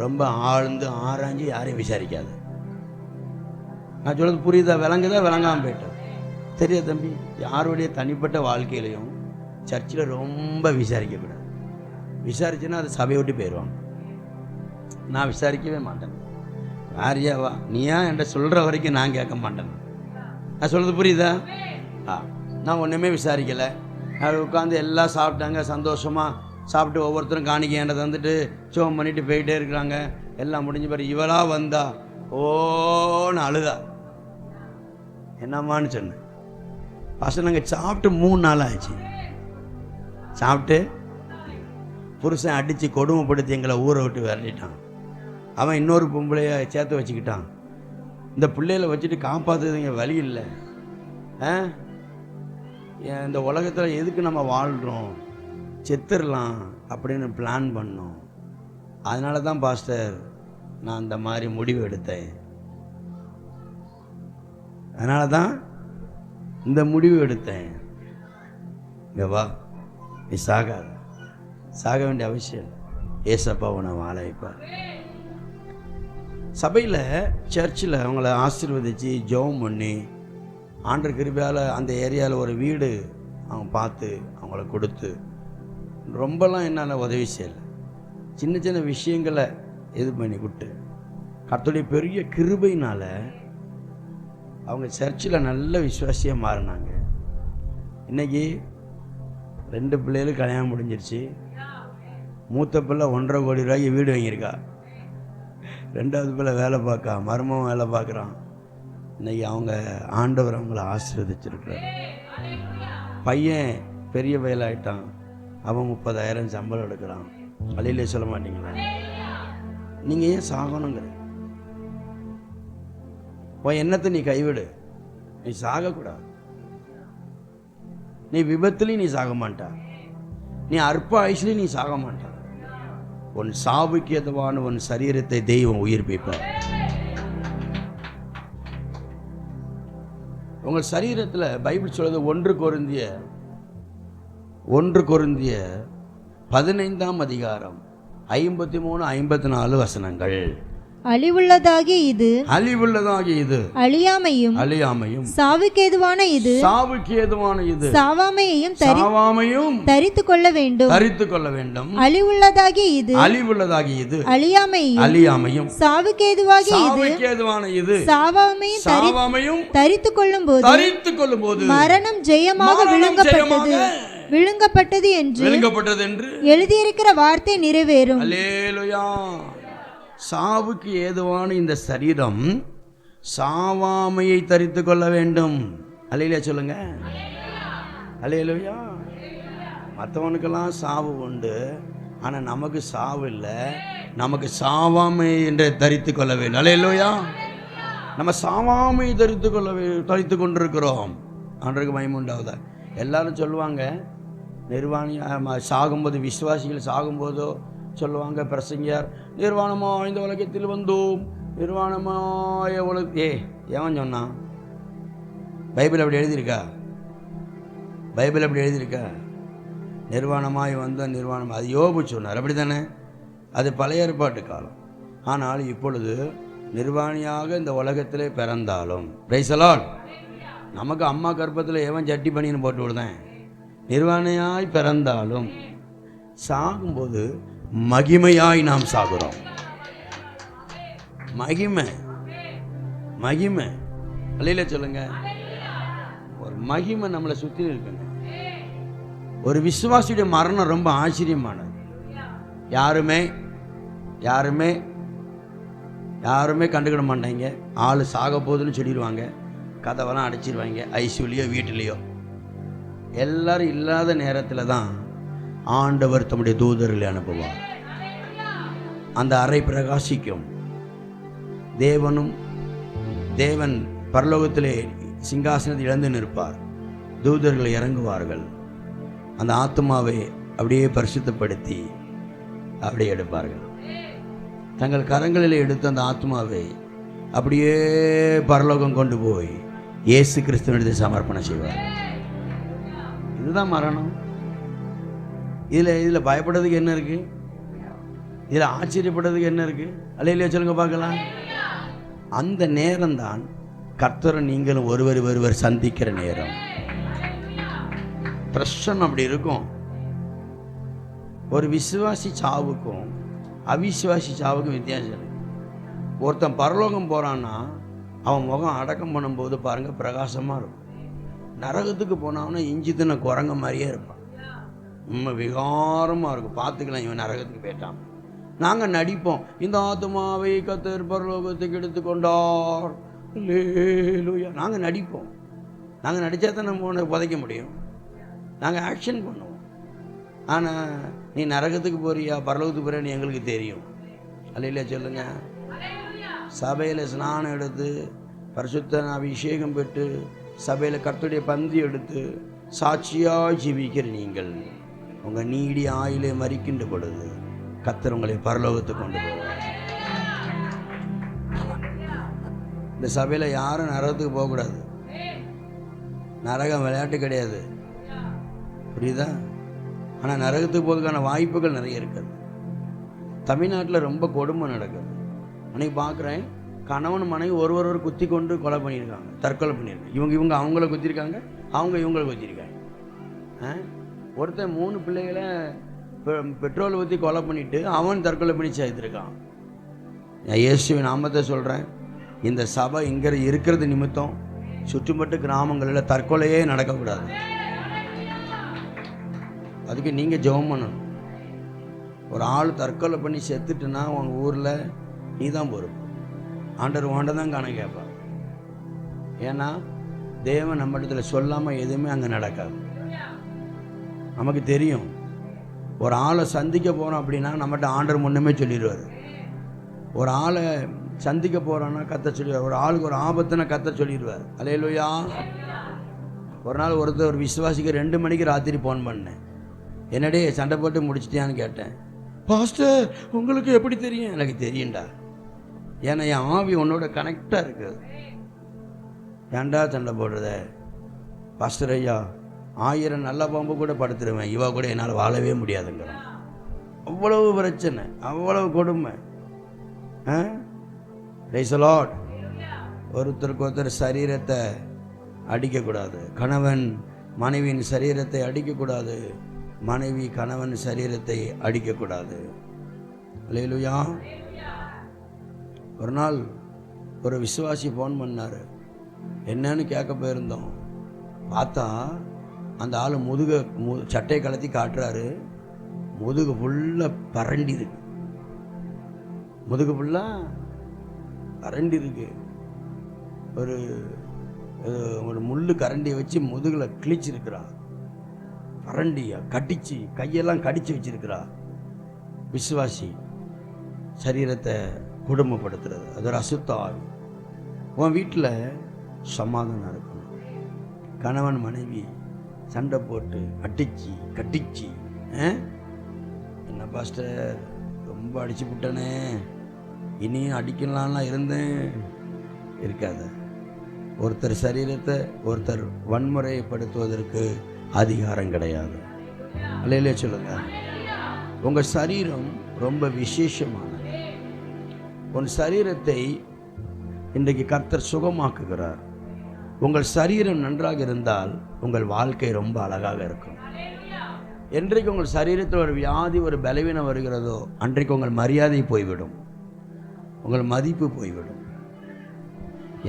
ரொம்ப ஆழ்ந்து ஆராய்ஞ்சு யாரையும் விசாரிக்காது. நான் சொல்கிறது புரியுதா, விளங்குதா, விளங்காமல் போயிட்டேன். சரியா தம்பி? யாருடைய தனிப்பட்ட வாழ்க்கையிலையும் சர்ச்சில் ரொம்ப விசாரிக்கக்கூடாது. விசாரிச்சுன்னா அது சபையை விட்டு போயிடுவாங்க. நான் விசாரிக்கவே மாட்டேன். யாரியாவா நீயா என்கிட்ட சொல்கிற வரைக்கும் நான் கேட்க மாட்டேன். நான் சொல்கிறது புரியுதா? நான் ஒன்றுமே விசாரிக்கலை. அது உட்காந்து எல்லாம் சாப்பிட்டாங்க, சந்தோஷமாக சாப்பிட்டு ஒவ்வொருத்தரும் காணிக்க ஏண்டை தந்துட்டு சோம் பண்ணிட்டு போயிட்டே இருக்கிறாங்க. எல்லாம் முடிஞ்ச பிறகு இவளாக வந்தா ஓன்னு அழுதா. என்னம்மான்னு சொன்னேன். ஃபஸ்ட்டு நாங்கள் சாப்பிட்டு 3 நாள் ஆச்சு. சாப்பிட்டு புருஷன் அடித்து கொடுமைப்படுத்தி எங்களை ஊரை விட்டு விரட்டிட்டான். அவன் இன்னொரு பொம்பளைய சேர்த்து வச்சுக்கிட்டான். இந்த பிள்ளைகளை வச்சுட்டு காப்பாற்றுறதுங்க வழி இல்லை. இந்த உலகத்தில் எதுக்கு நம்ம வாழ்கிறோம், செத்துடலாம் அப்படின்னு பிளான் பண்ணோம். அதனால தான் பாஸ்டர் நான் அந்த மாதிரி முடிவு எடுத்தேன். அதனால தான் இந்த முடிவு எடுத்தேன். இங்கே வா, நீ சாகாத, சாக வேண்டிய அவசியம் இல்லை. ஏசப்பா உன்னை வாழ வைப்பார். சபையில் சர்ச்சில் அவங்கள ஆசீர்வதித்து ஜெபம் பண்ணி ஆண்டவர் கிருபையால் அந்த ஏரியாவில் ஒரு வீடு அவங்க பார்த்து அவங்கள கொடுத்து ரொம்பலாம் என்னால் உதவி செய்யலை. சின்ன சின்ன விஷயங்களை இது பண்ணி கொடுத்து கர்த்தருடைய பெரிய கிருபையினால் அவங்க சர்ச்சில் நல்ல விசுவாசியாக மாறினாங்க. இன்றைக்கி 2 பிள்ளைகளும் கல்யாணம் முடிஞ்சிருச்சு. மூத்த பிள்ளை 1.5 கோடி ரூபாய்க்கு வீடு வாங்கியிருக்கா. 2வது பிள்ளை வேலை பார்க்கா, மருமகன் வேலை பார்க்குறான். இன்றைக்கி அவங்க ஆண்டவர் அவங்கள ஆசீர்வதிச்சிருக்கிறார். பையன் பெரிய வயலாயிட்டான், அவன் 30,000 சம்பளம் எடுக்கிறான். வழியிலே சொல்ல மாட்டீங்களா? நீங்கள் ஏன் சாகணுங்கிற உன் எண்ணத்தை நீ கைவிடு. நீ சாகக்கூடாது. நீ விபத்துலையும் நீ சாக மாட்டா, நீ அற்ப ஆயுஷ்லையும் நீ சாக மாட்டா. உன் சாவுக்கு எதுவான உன் சரீரத்தை தெய்வம் உயிர்ப்பிப்பார். உங்கள் சரீரத்தில் பைபிள் சொல்வது 1 கொரிந்தியர் 15ஆம் அதிகாரம் 53-54 வசனங்கள். அழிவுள்ளதாகிய இது அழிவுள்ளதாகிய இது அழியாமையும் அழியாமையும் சாவுக்கேதுவான இது சாவுக்கு ஏதுவான இது சாவாமையையும் சாவாமையும் தரித்து கொள்ள வேண்டும். தரித்து கொள்ள வேண்டும். அழிவுள்ளதாகிய இது அழிவுள்ளதாகிய இது அழியாமையும் அழியாமையும் சாவுக்கேதுவாகிய இது சாவுக்கு ஏதுவான இது சாவாமையும் சாவாமையும் தரித்து கொள்ளும்போது மரணம் ஜெயமாக விழுங்கப்பட்டது என்று எழுதியிருக்கிற வார்த்தை நிறைவேறும். அல்லேலூயா. சாவுக்கு ஏதுவான இந்த சரீரம் சாவாமையை தரித்து கொள்ள வேண்டும். அல்லேலூயா சொல்லுங்க. அல்லேலூயா. மற்றவனுக்கெல்லாம் சாவு உண்டு, ஆனால் நமக்கு சாவு இல்லை. நமக்கு சாவாமை என்று தரித்து கொள்ள வேண்டும். அல்லேலூயா. நம்ம சாவாமை தரித்து கொண்டிருக்கிறோம். ஆண்டவருக்கு மகிமை உண்டாவதா. எல்லாரும் சொல்லுவாங்க, நிர்வாணி சாகும்போது, விசுவாசிகள் சாகும்போதோ சொல்லுவாங்க பிரசங்கியார், நிர்வாணமா இந்த உலகத்தில் வந்தோம், நிர்வாணமாய ஏவன் சொன்னான்? பைபிள் அப்படி எழுதியிருக்கா? பைபிள் அப்படி எழுதியிருக்கா? நிர்வாணமாய் வந்த நிர்வாணம், அது யோபு சொன்னார், அப்படி தானே? அது பழைய ஏற்பாட்டு காலம். ஆனால் இப்பொழுது நிர்வாணியாக இந்த உலகத்திலே பிறந்தாலும், பிரைஸ் தி லார்ட், நமக்கு அம்மா கர்ப்பத்தில் எவன் ஜட்டி பனின்னு போட்டு விடுதேன், நிர்வாணியாய் பிறந்தாலும் சாகும்போது மகிமையாய் நாம் சாகுறோம். மகிமை மகிமை அல்லையில சொல்லுங்க. ஒரு மகிமை நம்மளை சுற்றி இருக்குங்க. ஒரு விசுவாசியுடைய மரணம் ரொம்ப ஆச்சரியமானது. யாருமே யாருமே யாருமே கண்டுக்கிட மாட்டாங்க. ஆள் சாக போகுதுன்னு சொல்லிடுவாங்க, கதவெல்லாம் அடைச்சிடுவாங்க, ஐசியூலையோ வீட்டிலையோ. எல்லாரும் இல்லாத நேரத்தில் தான் ஆண்டவர் தம்முடைய தூதர்களை அனுப்புவார். அந்த அறை பிரகாசிக்கும். தேவன் பரலோகத்திலே சிங்காசனத்தில் இழந்து நிற்பார். தூதர்கள் இறங்குவார்கள். அந்த ஆத்மாவை அப்படியே பரிசுத்தப்படுத்தி அப்படியே எடுப்பார்கள். தங்கள் கரங்களில் எடுத்த அந்த ஆத்மாவை அப்படியே பரலோகம் கொண்டு போய் இயேசு கிறிஸ்துவினிடத்தில் சமர்ப்பணம் செய்வார். இதுதான் மரணம். இதில் பயப்படுறதுக்கு என்ன இருக்கு? இதில் ஆச்சரியப்படுறதுக்கு என்ன இருக்கு? அல்லையிலே சொல்லுங்க பார்க்கலாம். அந்த நேரம்தான் கர்த்தரை நீங்களும் ஒருவர் சந்திக்கிற நேரம். பிரச்சனை அப்படி இருக்கும். ஒரு விசுவாசி சாவுக்கும் அவிசுவாசி சாவுக்கும் வித்தியாசம் இருக்கு. ஒருத்தன் பரலோகம் போறான்னா அவன் முகம் அடக்கம் பண்ணும்போது பாருங்க பிரகாசமாக இருக்கும். நரகத்துக்கு போனான்னா இஞ்சி தின்ன குரங்க மாதிரியே இருப்பான். விகாரமாக இருக்கும். பார்த்துக்கலாம், இவன் நரகத்துக்கு போயிட்டான். நாங்கள் நடிப்போம், இந்த ஆத்மாவை கர்த்தர் பரலோகத்துக்கு எடுத்துக்கொண்டார், அல்லேலூயா. நாங்கள் நடிப்போம். நாங்கள் நடித்தா தான் நம்ம உனக்கு புதைக்க முடியும். நாங்கள் ஆக்ஷன் பண்ணுவோம். ஆனால் நீ நரகத்துக்கு போறியா பரலோகத்துக்கு போறியான்னு எங்களுக்கு தெரியும். அல்லேலூயா சொல்லுங்க. சபையில் ஸ்நானம் எடுத்து பரிசுத்த அபிஷேகம் பெற்று சபையில் கர்த்தருடைய பந்தி எடுத்து சாட்சியாக ஜீவிக்கிற நீங்கள் உங்கள் நீடி ஆயிலே மறிக்கின்ற பொழுது கர்த்தர் உங்களை பரலோகத்துக்கு கொண்டு போவார். இந்த சபையில் யாரும் நரகத்துக்கு போகக்கூடாது. நரகம் விளையாட்டு கிடையாது, புரியுதா? ஆனால் நரகத்துக்கு போகிறதுக்கான வாய்ப்புகள் நிறைய இருக்குது. தமிழ்நாட்டில் ரொம்ப கொடுமை நடக்குது. அன்றைக்கி பார்க்குறேன், கணவன் மனைவி ஒருவர் குத்தி கொண்டு கொலை பண்ணியிருக்காங்க, தற்கொலை பண்ணியிருக்காங்க. இவங்க அவங்கள குத்திருக்காங்க, அவங்க இவங்களை குத்திருக்காங்க. ஒருத்தன் 3 பிள்ளைகளை பெட்ரோல் ஊற்றி கொலை பண்ணிவிட்டு அவன் தற்கொலை பண்ணி சேர்த்துருக்கான். இயேசுவின் நாமத்தை சொல்கிறேன், இந்த சபை இங்கே இருக்கிறது நிமித்தம் சுற்றுப்பட்டு கிராமங்களில் தற்கொலையே நடக்கக்கூடாது. அதுக்கு நீங்கள் ஜெபம் பண்ணணும். ஒரு ஆள் தற்கொலை பண்ணி செத்துட்டுன்னா உங்கள் ஊரில் நீ தான் பொறுப்பு. ஆண்டவர் வாண்ட தான் காண கேட்பார். ஏன்னா தேவன் நம்ம இடத்துல சொல்லாமல் எதுவுமே அங்கே நடக்காது. நமக்கு தெரியும், ஒரு ஆளை சந்திக்க போகிறோம் அப்படின்னா நம்மகிட்ட ஆண்டவர் முன்னமே சொல்லிடுவார். ஒரு ஆளை சந்திக்க போகிறோன்னா கத்த சொல்லிடுவார். ஒரு ஆளுக்கு ஒரு ஆபத்துன்னா கத்த சொல்லிடுவார். அல்லேலூயா. ஒரு நாள் ஒரு விசுவாசிக்கு 2 மணிக்கு ராத்திரி ஃபோன் பண்ணேன். என்னடே சண்டை போட்டு முடிச்சிட்டியான்னு கேட்டேன். பாஸ்டர் உங்களுக்கு எப்படி தெரியும்? எனக்கு தெரியும்டா, ஏன்னா என் ஆவி உன்னோட கனெக்டாக இருக்குது. ஏன்டா சண்டை போடுறத? பாஸ்டர் ஐயா, 1000 நல்ல பாம்பு கூட படுத்துருவேன், இவா கூட என்னால் வாழவே முடியாதுங்கிறான். அவ்வளவு பிரச்சனை, அவ்வளவு கொடுமை. Price the Lord. ஒருத்தருக்கு ஒருத்தர் சரீரத்தை அடிக்கக்கூடாது. கணவன் மனைவியின் சரீரத்தை அடிக்கக்கூடாது. மனைவி கணவன் சரீரத்தை அடிக்கக்கூடாது. அல்லேலூயா. ஒரு நாள் ஒரு விசுவாசி ஃபோன் பண்ணார். என்னன்னு கேட்க போயிருந்தோம். பார்த்தா அந்த ஆள் சட்டையை கலத்தி காட்டுறாரு. முதுகு ஃபுல்லாக பரண்டி இருக்கு. முதுகு ஃபுல்லாக பரண்டி இருக்கு. ஒரு முள்ளு கரண்டியை வச்சு முதுகில் கிழிச்சிருக்கிறா. பரண்டியா கடிச்சு கையெல்லாம் கடிச்சு வச்சிருக்கிறா. விசுவாசி சரீரத்தை குடும்பப்படுத்துறது அது ஒரு அசுத்த ஆவி. உன் வீட்டில் சமாதானம் இருக்கணும். கணவன் மனைவி சண்டை போட்டு அடிச்சு கட்டிச்சு, என்ன பாஸ்டர் ரொம்ப அடிச்சு விட்டனே, இனியும் அடிக்கலாம்லாம் இருந்தேன், இருக்காத. ஒருத்தர் சரீரத்தை ஒருத்தர் வன்முறைப்படுத்துவதற்கு அதிகாரம் கிடையாது. அல்லேலூயா சொல்லுங்க. உங்கள் சரீரம் ரொம்ப விசேஷமானது. உன் சரீரத்தை இன்றைக்கு கர்த்தர் சுகமாக்குகிறார். உங்கள் சரீரம் நன்றாக இருந்தால் உங்கள் வாழ்க்கை ரொம்ப அழகாக இருக்கும். என்றைக்கு உங்கள் சரீரத்தில் ஒரு வியாதி ஒரு பலவீனம் வருகிறதோ அன்றைக்கு உங்கள் மரியாதை போய்விடும், உங்கள் மதிப்பு போய்விடும்.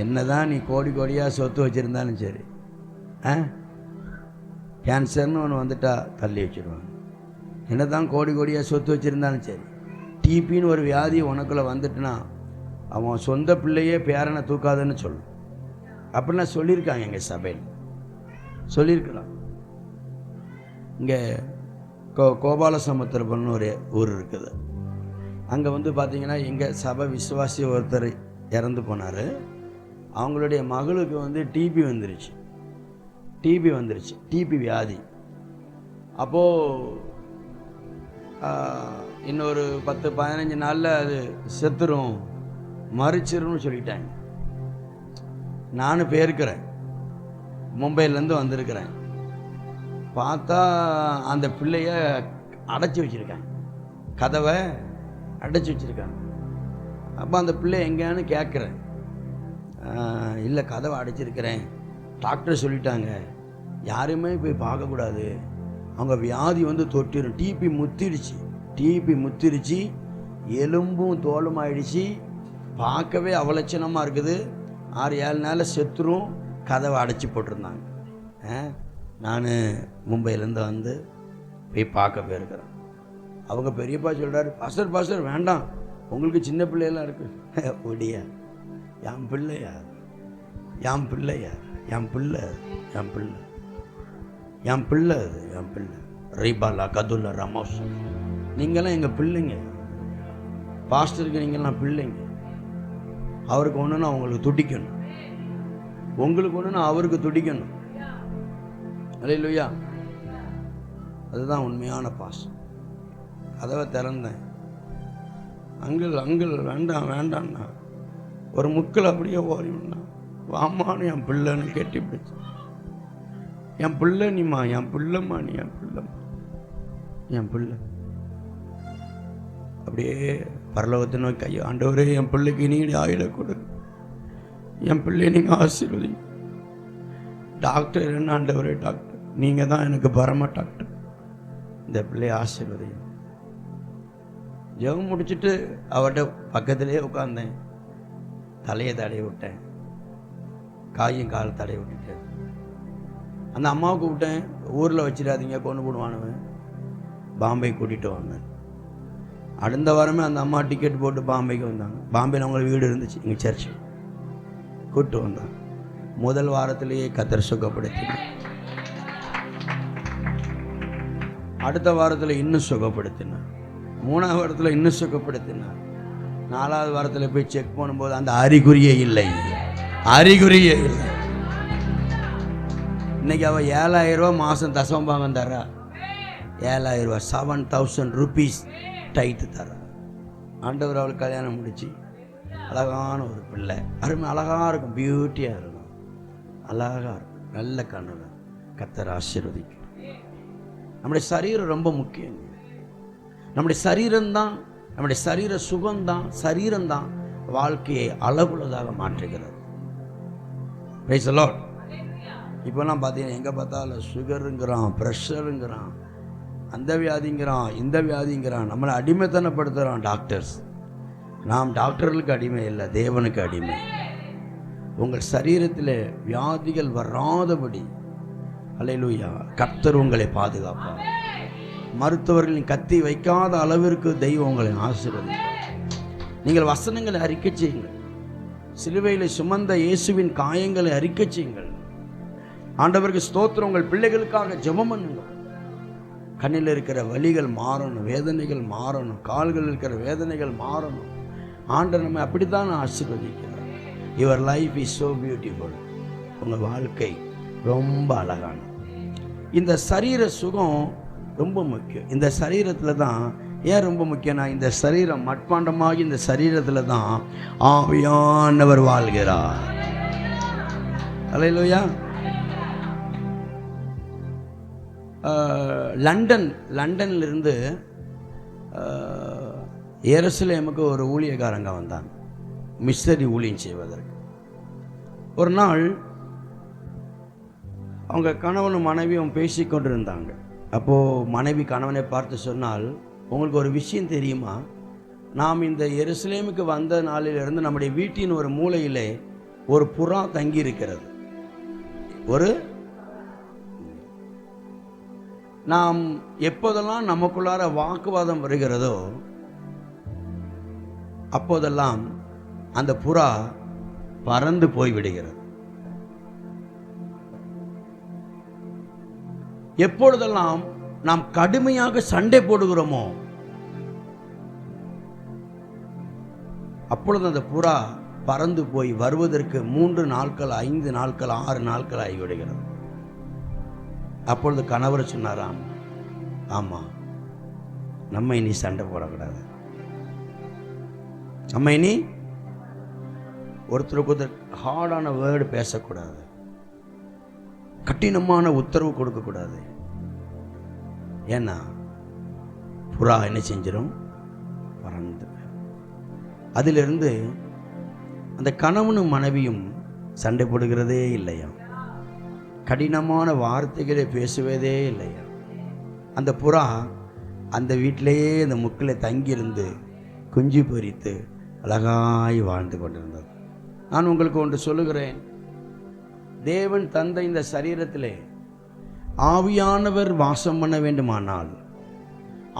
என்னதான் நீ கோடி கோடியாக சொத்து வச்சுருந்தாலும் சரி, கேன்சர்னு ஒன்று வந்துட்டா தள்ளி வச்சுருவாங்க. என்ன தான் கோடி கோடியாக சொத்து வச்சுருந்தாலும் சரி, டிபின்னு ஒரு வியாதி உனக்குள்ளே வந்துட்டுனா அவன் சொந்த பிள்ளையே பேரனை தூக்காதுன்னு சொல்லும். அப்படிலாம் சொல்லியிருக்காங்க. எங்கள் சபையில் சொல்லியிருக்கலாம். இங்கே கோபாலசமுத்திரப்பன்னு ஒரு ஊர் இருக்குது. அங்கே வந்து பார்த்திங்கன்னா எங்கள் சபை விசுவாசி ஒருத்தர் இறந்து போனார். அவங்களுடைய மகளுக்கு வந்து டிபி வந்துருச்சு. டிபி வியாதி. அப்போது இன்னொரு 10-15 நாளில் அது செத்துரும், மறிச்சிரும்னு சொல்லிட்டாங்க. நானும் போயிருக்கிறேன், மும்பையிலேருந்து வந்திருக்கிறேன். பார்த்தா அந்த பிள்ளைய அடைச்சி வச்சுருக்காங்க, கதவை அடைச்சி வச்சுருக்காங்க. அப்போ அந்த பிள்ளை எங்கேன்னு கேட்குறேன். இல்லை, கதவை அடைச்சிருக்கிறேன், டாக்டர் சொல்லிட்டாங்க யாரையுமே போய் பார்க்கக்கூடாது, அவங்க வியாதி வந்து தொட்டிடும், டிபி முத்திருச்சு, எலும்பும் தோலும் ஆயிடுச்சு, பார்க்கவே அவலட்சணமாக இருக்குது, 6-7 நாளில் செத்துரும், கதவை அடைச்சி போட்டிருந்தாங்க. நான் மும்பையிலேருந்து வந்து போய் பார்க்க போயிருக்கிறேன். அவங்க பெரியப்பா சொல்கிறாரு, பாஸ்டர் வேண்டாம், உங்களுக்கு சின்ன பிள்ளையெல்லாம் இருக்குது. ஒடியா, என் பிள்ளையா, என் பிள்ளை ரீபாலா கதுல்லா ரமோஸ், நீங்களாம் எங்கள் பிள்ளைங்க, பாஸ்டருக்கு நீங்கள்லாம் பிள்ளைங்க. அவருக்கு ஒன்றுன்னா அவங்களுக்கு துடிக்கணும், உங்களுக்கு ஒன்றுன்னா அவருக்கு துடிக்கணும். அல்லேலூயா. அதுதான் உண்மையான பாசம். கதவை திறந்தேன். அங்கிள் வேண்டாம்னா ஒரு முக்கில் அப்படியே ஓடினா, வாமான்னு என் பிள்ளைன்னு கெட்டி பிடிச்சு, என் பிள்ளை நீம்மா, என் பிள்ளைம்மா, நீ என் பிள்ளை. அப்படியே பரலோகத்தை நோக்கி கையோ, ஆண்டவரே என் பிள்ளைக்கு நீ ஆயுளை கொடு, என் பிள்ளையை நீங்கள் ஆசீர்வதிங்க. டாக்டர் என்ன ஆண்டவரே, டாக்டர் நீங்கள் தான் எனக்கு பரம டாக்டர், இந்த பிள்ளையை ஆசீர்வதிங்க. ஜெபம் முடிச்சுட்டு அவர்கிட்ட பக்கத்திலே உட்காந்தேன். தலையை தடவி விட்டேன், காயும் காலை தடவி விட்டுட்டேன். அந்த அம்மாவுக்கு விட்டேன், ஊரில் வச்சிடாதீங்க, கொண்டு போடுவானுவன், பாம்பே கூட்டிகிட்டு வந்தேன். அடுத்த வாரமே அந்த அம்மா டிக்கெட் போட்டு பாம்பேக்கு வந்தாங்க. பாம்பேயில் அவங்களுக்கு வீடு இருந்துச்சு, இங்கே சர்ச்சு கூப்பிட்டு வந்தாங்க. முதல் வாரத்திலேயே கர்த்தர் சுகப்படுத்தினார். அடுத்த வாரத்தில் இன்னும் சுகப்படுத்தினார். 3ஆவது வாரத்தில் இன்னும் சுகப்படுத்தினார். 4ஆவது வாரத்தில் போய் செக் பண்ணும்போது அந்த அறிகுறியே இல்லை. இன்னைக்கு அவள் 7,000 ரூபா மாதம் தசமபாகம் தரா. 7,000 ரூபா, 7,000 rupees டைத்து தரா. ஆண்டவர் அவளுக்கு கல்யாணம் முடிச்சு அழகான ஒரு பிள்ளை, அருமை அழகாக இருக்கும், பியூட்டியாக இருக்கும், அழகாக இருக்கும், நல்ல கணவன். கர்த்தர் ஆசீர்வதிக்கும். நம்முடைய சரீரம் ரொம்ப முக்கியம். நம்முடைய சரீரம்தான், நம்முடைய சரீர சுகம்தான், சரீரம்தான் வாழ்க்கையை அளவுள்ளதாக மாற்றுகிறது. Price the Lord. இப்போலாம் பார்த்தீங்கன்னா எங்கே பார்த்தாலும் சுகருங்கிறான், ப்ரெஷருங்கிறான், அந்த வியாதிங்கிறான், இந்த வியாதிங்கிறான். நம்மளை அடிமைத்தனப்படுத்துகிறான் டாக்டர்ஸ். நாம் டாக்டர்களுக்கு அடிமை இல்லை, தேவனுக்கு அடிமை. உங்கள் சரீரத்தில் வியாதிகள் வராதபடி அல்லேலூயா கர்த்தர் உங்களை பாதுகாப்பார். மருத்துவர்களின் கத்தி வைக்காத அளவிற்கு தெய்வம் உங்களை ஆசீர்வதிப்பார். நீங்கள் வசனங்களை அறிக்கை செய்யுங்கள். சிலுவையில் சுமந்த இயேசுவின் காயங்களை அறிக்கை செய்யுங்கள். ஆண்டவருக்கு ஸ்தோத்திரம். உங்கள் பிள்ளைகளுக்காக ஜெபம் பண்ணுங்கள். கண்ணில் இருக்கிற வலிகள் மாறணும், வேதனைகள் மாறணும், கால்கள் இருக்கிற வேதனைகள் மாறணும். ஆண்டவர் நம்மை அப்படித்தான் ஆசீர்வதிக்கிறார். Your life is so beautiful. உங்கள் வாழ்க்கை ரொம்ப அழகானது. இந்த சரீர சுகம் ரொம்ப முக்கியம். இந்த சரீரத்தில் தான் ஏன் ரொம்ப முக்கியம்னா, இந்த சரீரம் மட்பாண்டமாகி இந்த சரீரத்தில் தான் ஆவியானவர் வாழ்கிறார். அல்லேலூயா. லண்டன்லேருந்து எருசலேமுக்கு ஒரு ஊழியக்காரங்க வந்தாங்க மிஷனரி ஊழியம் செய்வதற்கு. ஒரு நாள் அவங்க கணவனும் மனைவியும் பேசிக்கொண்டிருந்தாங்க. அப்போது மனைவி கணவனை பார்த்து சொன்னால், உங்களுக்கு ஒரு விஷயம் தெரியுமா, நாம் இந்த எருசலேமுக்கு வந்த நாளிலிருந்து நம்முடைய வீட்டின் ஒரு மூலையிலே ஒரு புறா தங்கி இருக்கிறது. நாம் எப்போதெல்லாம் நமக்குள்ளார வாக்குவாதம் வருகிறதோ அப்போதெல்லாம் அந்த புறா பறந்து போய்விடுகிறது. எப்பொழுதெல்லாம் நாம் கடுமையாக சண்டை போடுகிறோமோ அப்பொழுது அந்த புறா பறந்து போய் வருவதற்கு 3 நாட்கள், 5 நாட்கள், 6 நாட்கள் ஆகிவிடுகிறது. அப்பொழுது கணவர் சொன்னாராம், ஆமாம், நம்ம இனி சண்டை போடக்கூடாது, நம்ம இனி ஒருத்தருக்கு ஹார்டான வேர்டு பேசக்கூடாது, கடினமான உத்தரவு கொடுக்கக்கூடாது. ஏன்னா புறா என்ன செஞ்சிடும், பறந்து. அதிலிருந்து அந்த கணவனும் மனைவியும் சண்டை போடுகிறதே இல்லையா, கடினமான வார்த்தைகளை பேசுவதே இல்லையா. அந்த புறா அந்த வீட்டிலேயே அந்த முக்கில் தங்கியிருந்து குஞ்சு பொரித்து அழகாய் வாழ்ந்து கொண்டிருந்தது. நான் உங்களுக்கு ஒன்று சொல்லுகிறேன், தேவன் தந்த இந்த சரீரத்திலே ஆவியானவர் வாசம் பண்ண வேண்டுமானால்,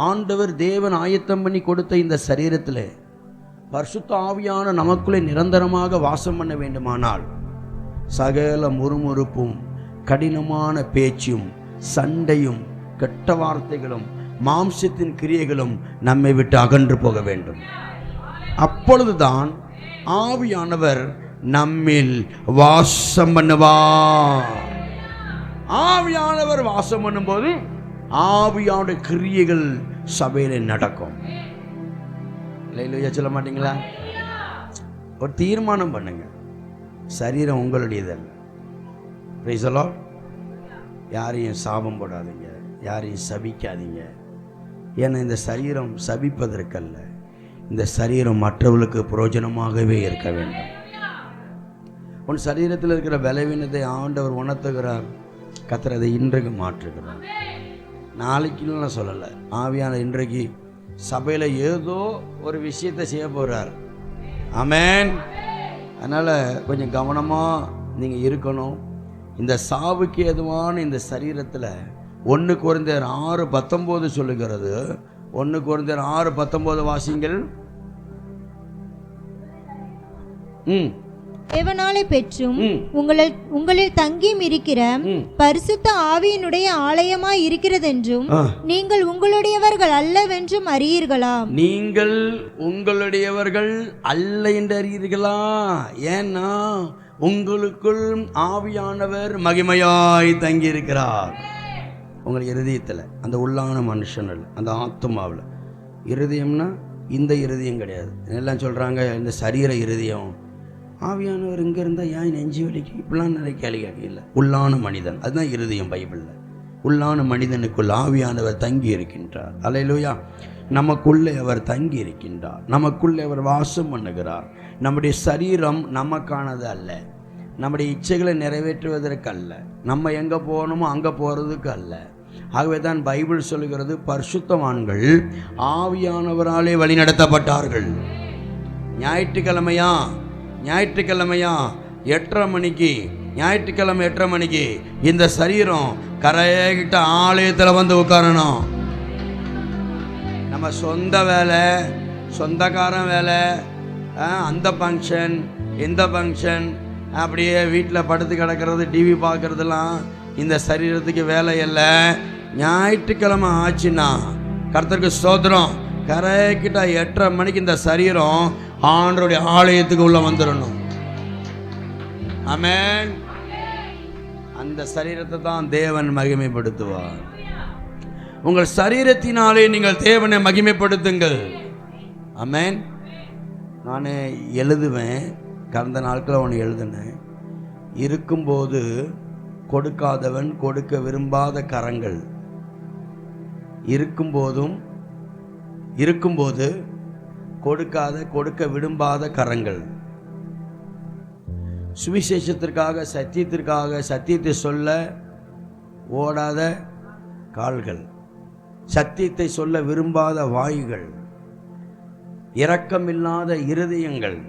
ஆண்டவர் தேவன் ஆயத்தம் பண்ணி கொடுத்த இந்த சரீரத்திலே பரிசுத்த ஆவியான நமக்குள்ளே நிரந்தரமாக வாசம் பண்ண வேண்டுமானால், சகல முறுமுறுப்பும், கடினமான பேச்சும், சண்டையும், கெட்ட வார்த்தைகளும், மாம்சத்தின் கிரியைகளும் நம்மை விட்டு அகன்று போக வேண்டும். அப்பொழுதுதான் ஆவியானவர் நம்மில் வாசம் பண்ணுவார். ஆவியானவர் வாசம் பண்ணும்போது ஆவியானுடைய கிரியைகள் சபையில நடக்கும். இல்லையா, சொல்ல மாட்டீங்களா? ஒரு தீர்மானம் பண்ணுங்க, சரீரம் உங்களுடையதல்ல. Price the Lord. யாரையும் சாபம் போடாதீங்க, யாரையும் சபிக்காதீங்க. ஏன்னா இந்த சரீரம் சபிப்பதற்கல்ல, இந்த சரீரம் மற்றவர்களுக்கு பிரயோஜனமாகவே இருக்க வேண்டும். உன் சரீரத்தில் இருக்கிற பலவீனத்தை ஆண்டவர் உணர்த்துகிறார். கர்த்தர் அதை இன்றைக்கு மாற்றுகிறார். நாளைக்குன்னு நான் சொல்லலை, ஆவியான இன்றைக்கு சபையில் ஏதோ ஒரு விஷயத்தை செய்ய போகிறார். ஆமென். அதனால் கொஞ்சம் கவனமாக நீங்கள் இருக்கணும். இந்த சாவுக்கு ஏதுவான இந்த சரீரத்தில் 1 கொரிந்தியர் 6:19 சொல்லுகிறது. 1 கொரிந்தியர் 6:19 வாசிங்கள். தேவனாலே பெற்றும் உங்களில் தங்கியும் இருக்கிற பரிசுத்த ஆவியினுடைய ஆலயமாய் இருக்கிறதென்றும் நீங்கள் உங்களுடையவர்கள் அல்லவென்றும் அறியீர்களா? நீங்கள் உங்களுடையவர்கள் அல்ல என்று அறியீர்களா? ஏன்னா உங்களுக்குள் ஆவியானவர் மகிமையாய் தங்கி இருக்கிறார். உங்கள் இருதயத்தில், அந்த உள்ளான மனுஷனில், அந்த ஆத்மாவில். இருதயம்னா இந்த இருதயம் கிடையாது. எல்லாம் சொல்கிறாங்க இந்த சரீர இருதயம். ஆவியானவர் இங்கே இருந்தால் ஏன் நெஞ்சு வலிக்கு இப்படிலாம் நிறைய கேள்வி இல்லை. உள்ளான மனிதன், அதுதான் இருதயம். பைபிளில் உள்ளான மனிதனுக்குள் ஆவியானவர் தங்கி இருக்கின்றார். அல்லேலூயா. நமக்குள்ளே அவர் தங்கி இருக்கின்றார், நமக்குள்ளே அவர் வாசம் பண்ணுகிறார். நம்முடைய சரீரம் நமக்கானது அல்ல, நம்முடைய இச்சைகளை நிறைவேற்றுவதற்கு அல்ல, நம்ம எங்கே போகணுமோ அங்கே போகிறதுக்கு அல்ல. ஆகவே தான் பைபிள் சொல்லுகிறது, பரிசுத்தவான்கள் ஆவியானவராலே வழிநடத்தப்பட்டார்கள். ஞாயிற்றுக்கிழமையா 8:30 மணிக்கு, ஞாயிற்றுக்கிழமை 8:30 மணிக்கு இந்த சரீரம் கரையிட்ட ஆலயத்தில் வந்து உட்காரணும். நம்ம சொந்த வேலை, சொந்தக்காரன் வேலை, அந்த ஃபங்க்ஷன் இந்த ஃபங்க்ஷன், அப்படியே வீட்டில் படுத்து கிடக்கிறது, டிவி பார்க்குறதுலாம் இந்த சரீரத்துக்கு வேலை இல்லை. ஞாயிற்றுக்கிழமை ஆச்சுன்னா கர்த்தருக்கு ஸ்தோத்திரம், கரைக்கிட்ட 8:30 மணிக்கு இந்த சரீரம் ஆண்டவருடைய ஆலயத்துக்கு உள்ள வந்துடணும். ஆமென். அந்த சரீரத்தை தான் தேவன் மகிமைப்படுத்துவார். உங்கள் சரீரத்தினாலே நீங்கள் தேவனை மகிமைப்படுத்துங்கள். ஆமென். நான் எழுதுவேன், கடந்த நாட்களில் ஒன்று எழுதினேன். இருக்கும்போது கொடுக்காதவன் கொடுக்க விரும்பாத கரங்கள், இருக்கும்போது கொடுக்க விரும்பாத கரங்கள், சுவிசேஷத்திற்காக சத்தியத்தை சொல்ல ஓடாத கால்கள், சத்தியத்தை சொல்ல விரும்பாத வாய்கள், இரக்கமில்லாத இருதயங்கள்,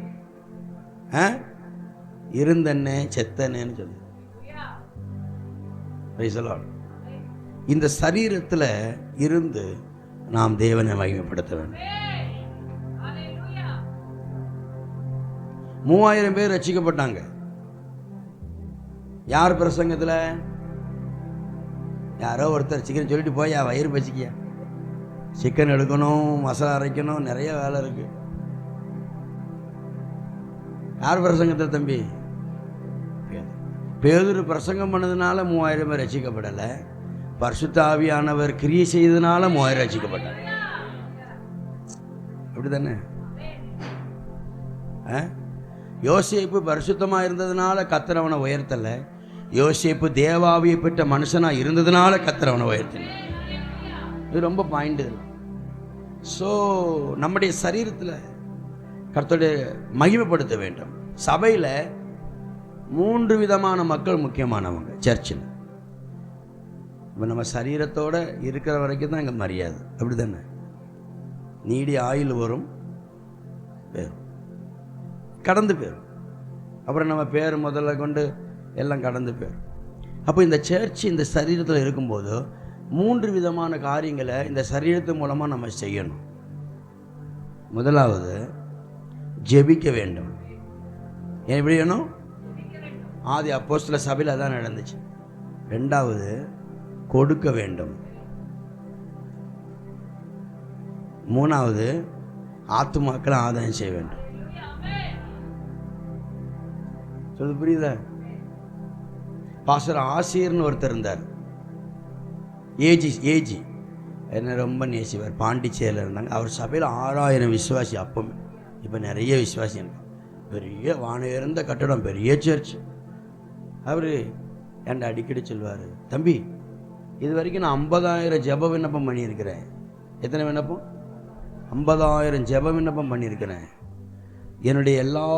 இருந்தன்னே செத்தனேன்னு சொல்லு. இந்த சரீரத்தில் இருந்து நாம் தேவனை மகிமைப்படுத்த வேண்டும். 3000 பேர் ரட்சிக்கப்பட்டாங்க. யார் பிரசங்கத்தில்? யாரோ ஒருத்தர் சிக்கன் சொல்லிட்டு போயா, வயிறு பசிக்கியா, சிக்கன் எடுக்கணும், மசாலா அரைக்கணும், நிறைய வேலை இருக்கு. யார் பிரசங்கத்தில் தம்பி? பேதுரு பிரசங்கம் பண்ணதுனால 3000 பேர் ரட்சிக்கப்படலை, பரிசுத்த ஆவியானவர் கிரியை செய்ததுனால 3000 ரட்சிக்கப்பட்டாங்க. அப்படி தானே? யோசேப்பு பரிசுத்தமாக இருந்ததுனால கர்த்தர் அவனை உயர்த்தலை, யோசேப்பு தேவாவியை பெற்ற மனுஷனாக இருந்ததுனால கர்த்தர் அவனை உயர்த்தினார். இது ரொம்ப பாயிண்ட். ஸோ நம்முடைய சரீரத்தில் கர்த்தருடைய மகிமைப்படுத்த வேண்டும். சபையில் 3 விதமான மக்கள் முக்கியமானவங்க சர்ச்சில். இப்போ நம்ம சரீரத்தோடு இருக்கிற வரைக்கும் தான் இங்கே மரியாதை, அப்படி தானே? நீடி ஆயுள் வரும், பேரும் கடந்து போயிடும். அப்புறம் நம்ம பேர் முதல்ல கொண்டு எல்லாம் கடந்து போயிடும். அப்போ இந்த சர்ச் இந்த சரீரத்தில் இருக்கும்போது 3 விதமான காரியங்களை இந்த சரீரத்து மூலமாக நம்ம செய்யணும். முதலாவது ஜெபிக்க வேண்டும். ஏன் எப்படி வேணும்? ஆதி அப்போஸ்தல சபையில் அதான் நடந்துச்சு. 2வது கொடுக்க வேண்டும். 3வது ஆத்துமாக்களை ஆதாயம் செய்ய வேண்டும். சொல்லு, புரியுதா? பாஸ்டர் ஆசிரியர்னு ஒருத்தர் இருந்தார், ஏஜி என்ன ரொம்ப நேசிவார், பாண்டிச்சேரியில் இருந்தாங்க. அவர் சபையில் 6000 விசுவாசி அப்போமே. இப்போ நிறைய விசுவாசி இருக்கு, பெரிய வானயர்ந்த கட்டடம், பெரிய சர்ச். அவர் என்கிட்ட அடிக்கடி சொல்வார், தம்பி இது வரைக்கும் நான் 50,000 ஜெப விண்ணப்பம் பண்ணியிருக்கிறேன். எத்தனை விண்ணப்பம்? 50,000 ஜெப விண்ணப்பம் பண்ணியிருக்கிறேன். என்னுடைய எல்லா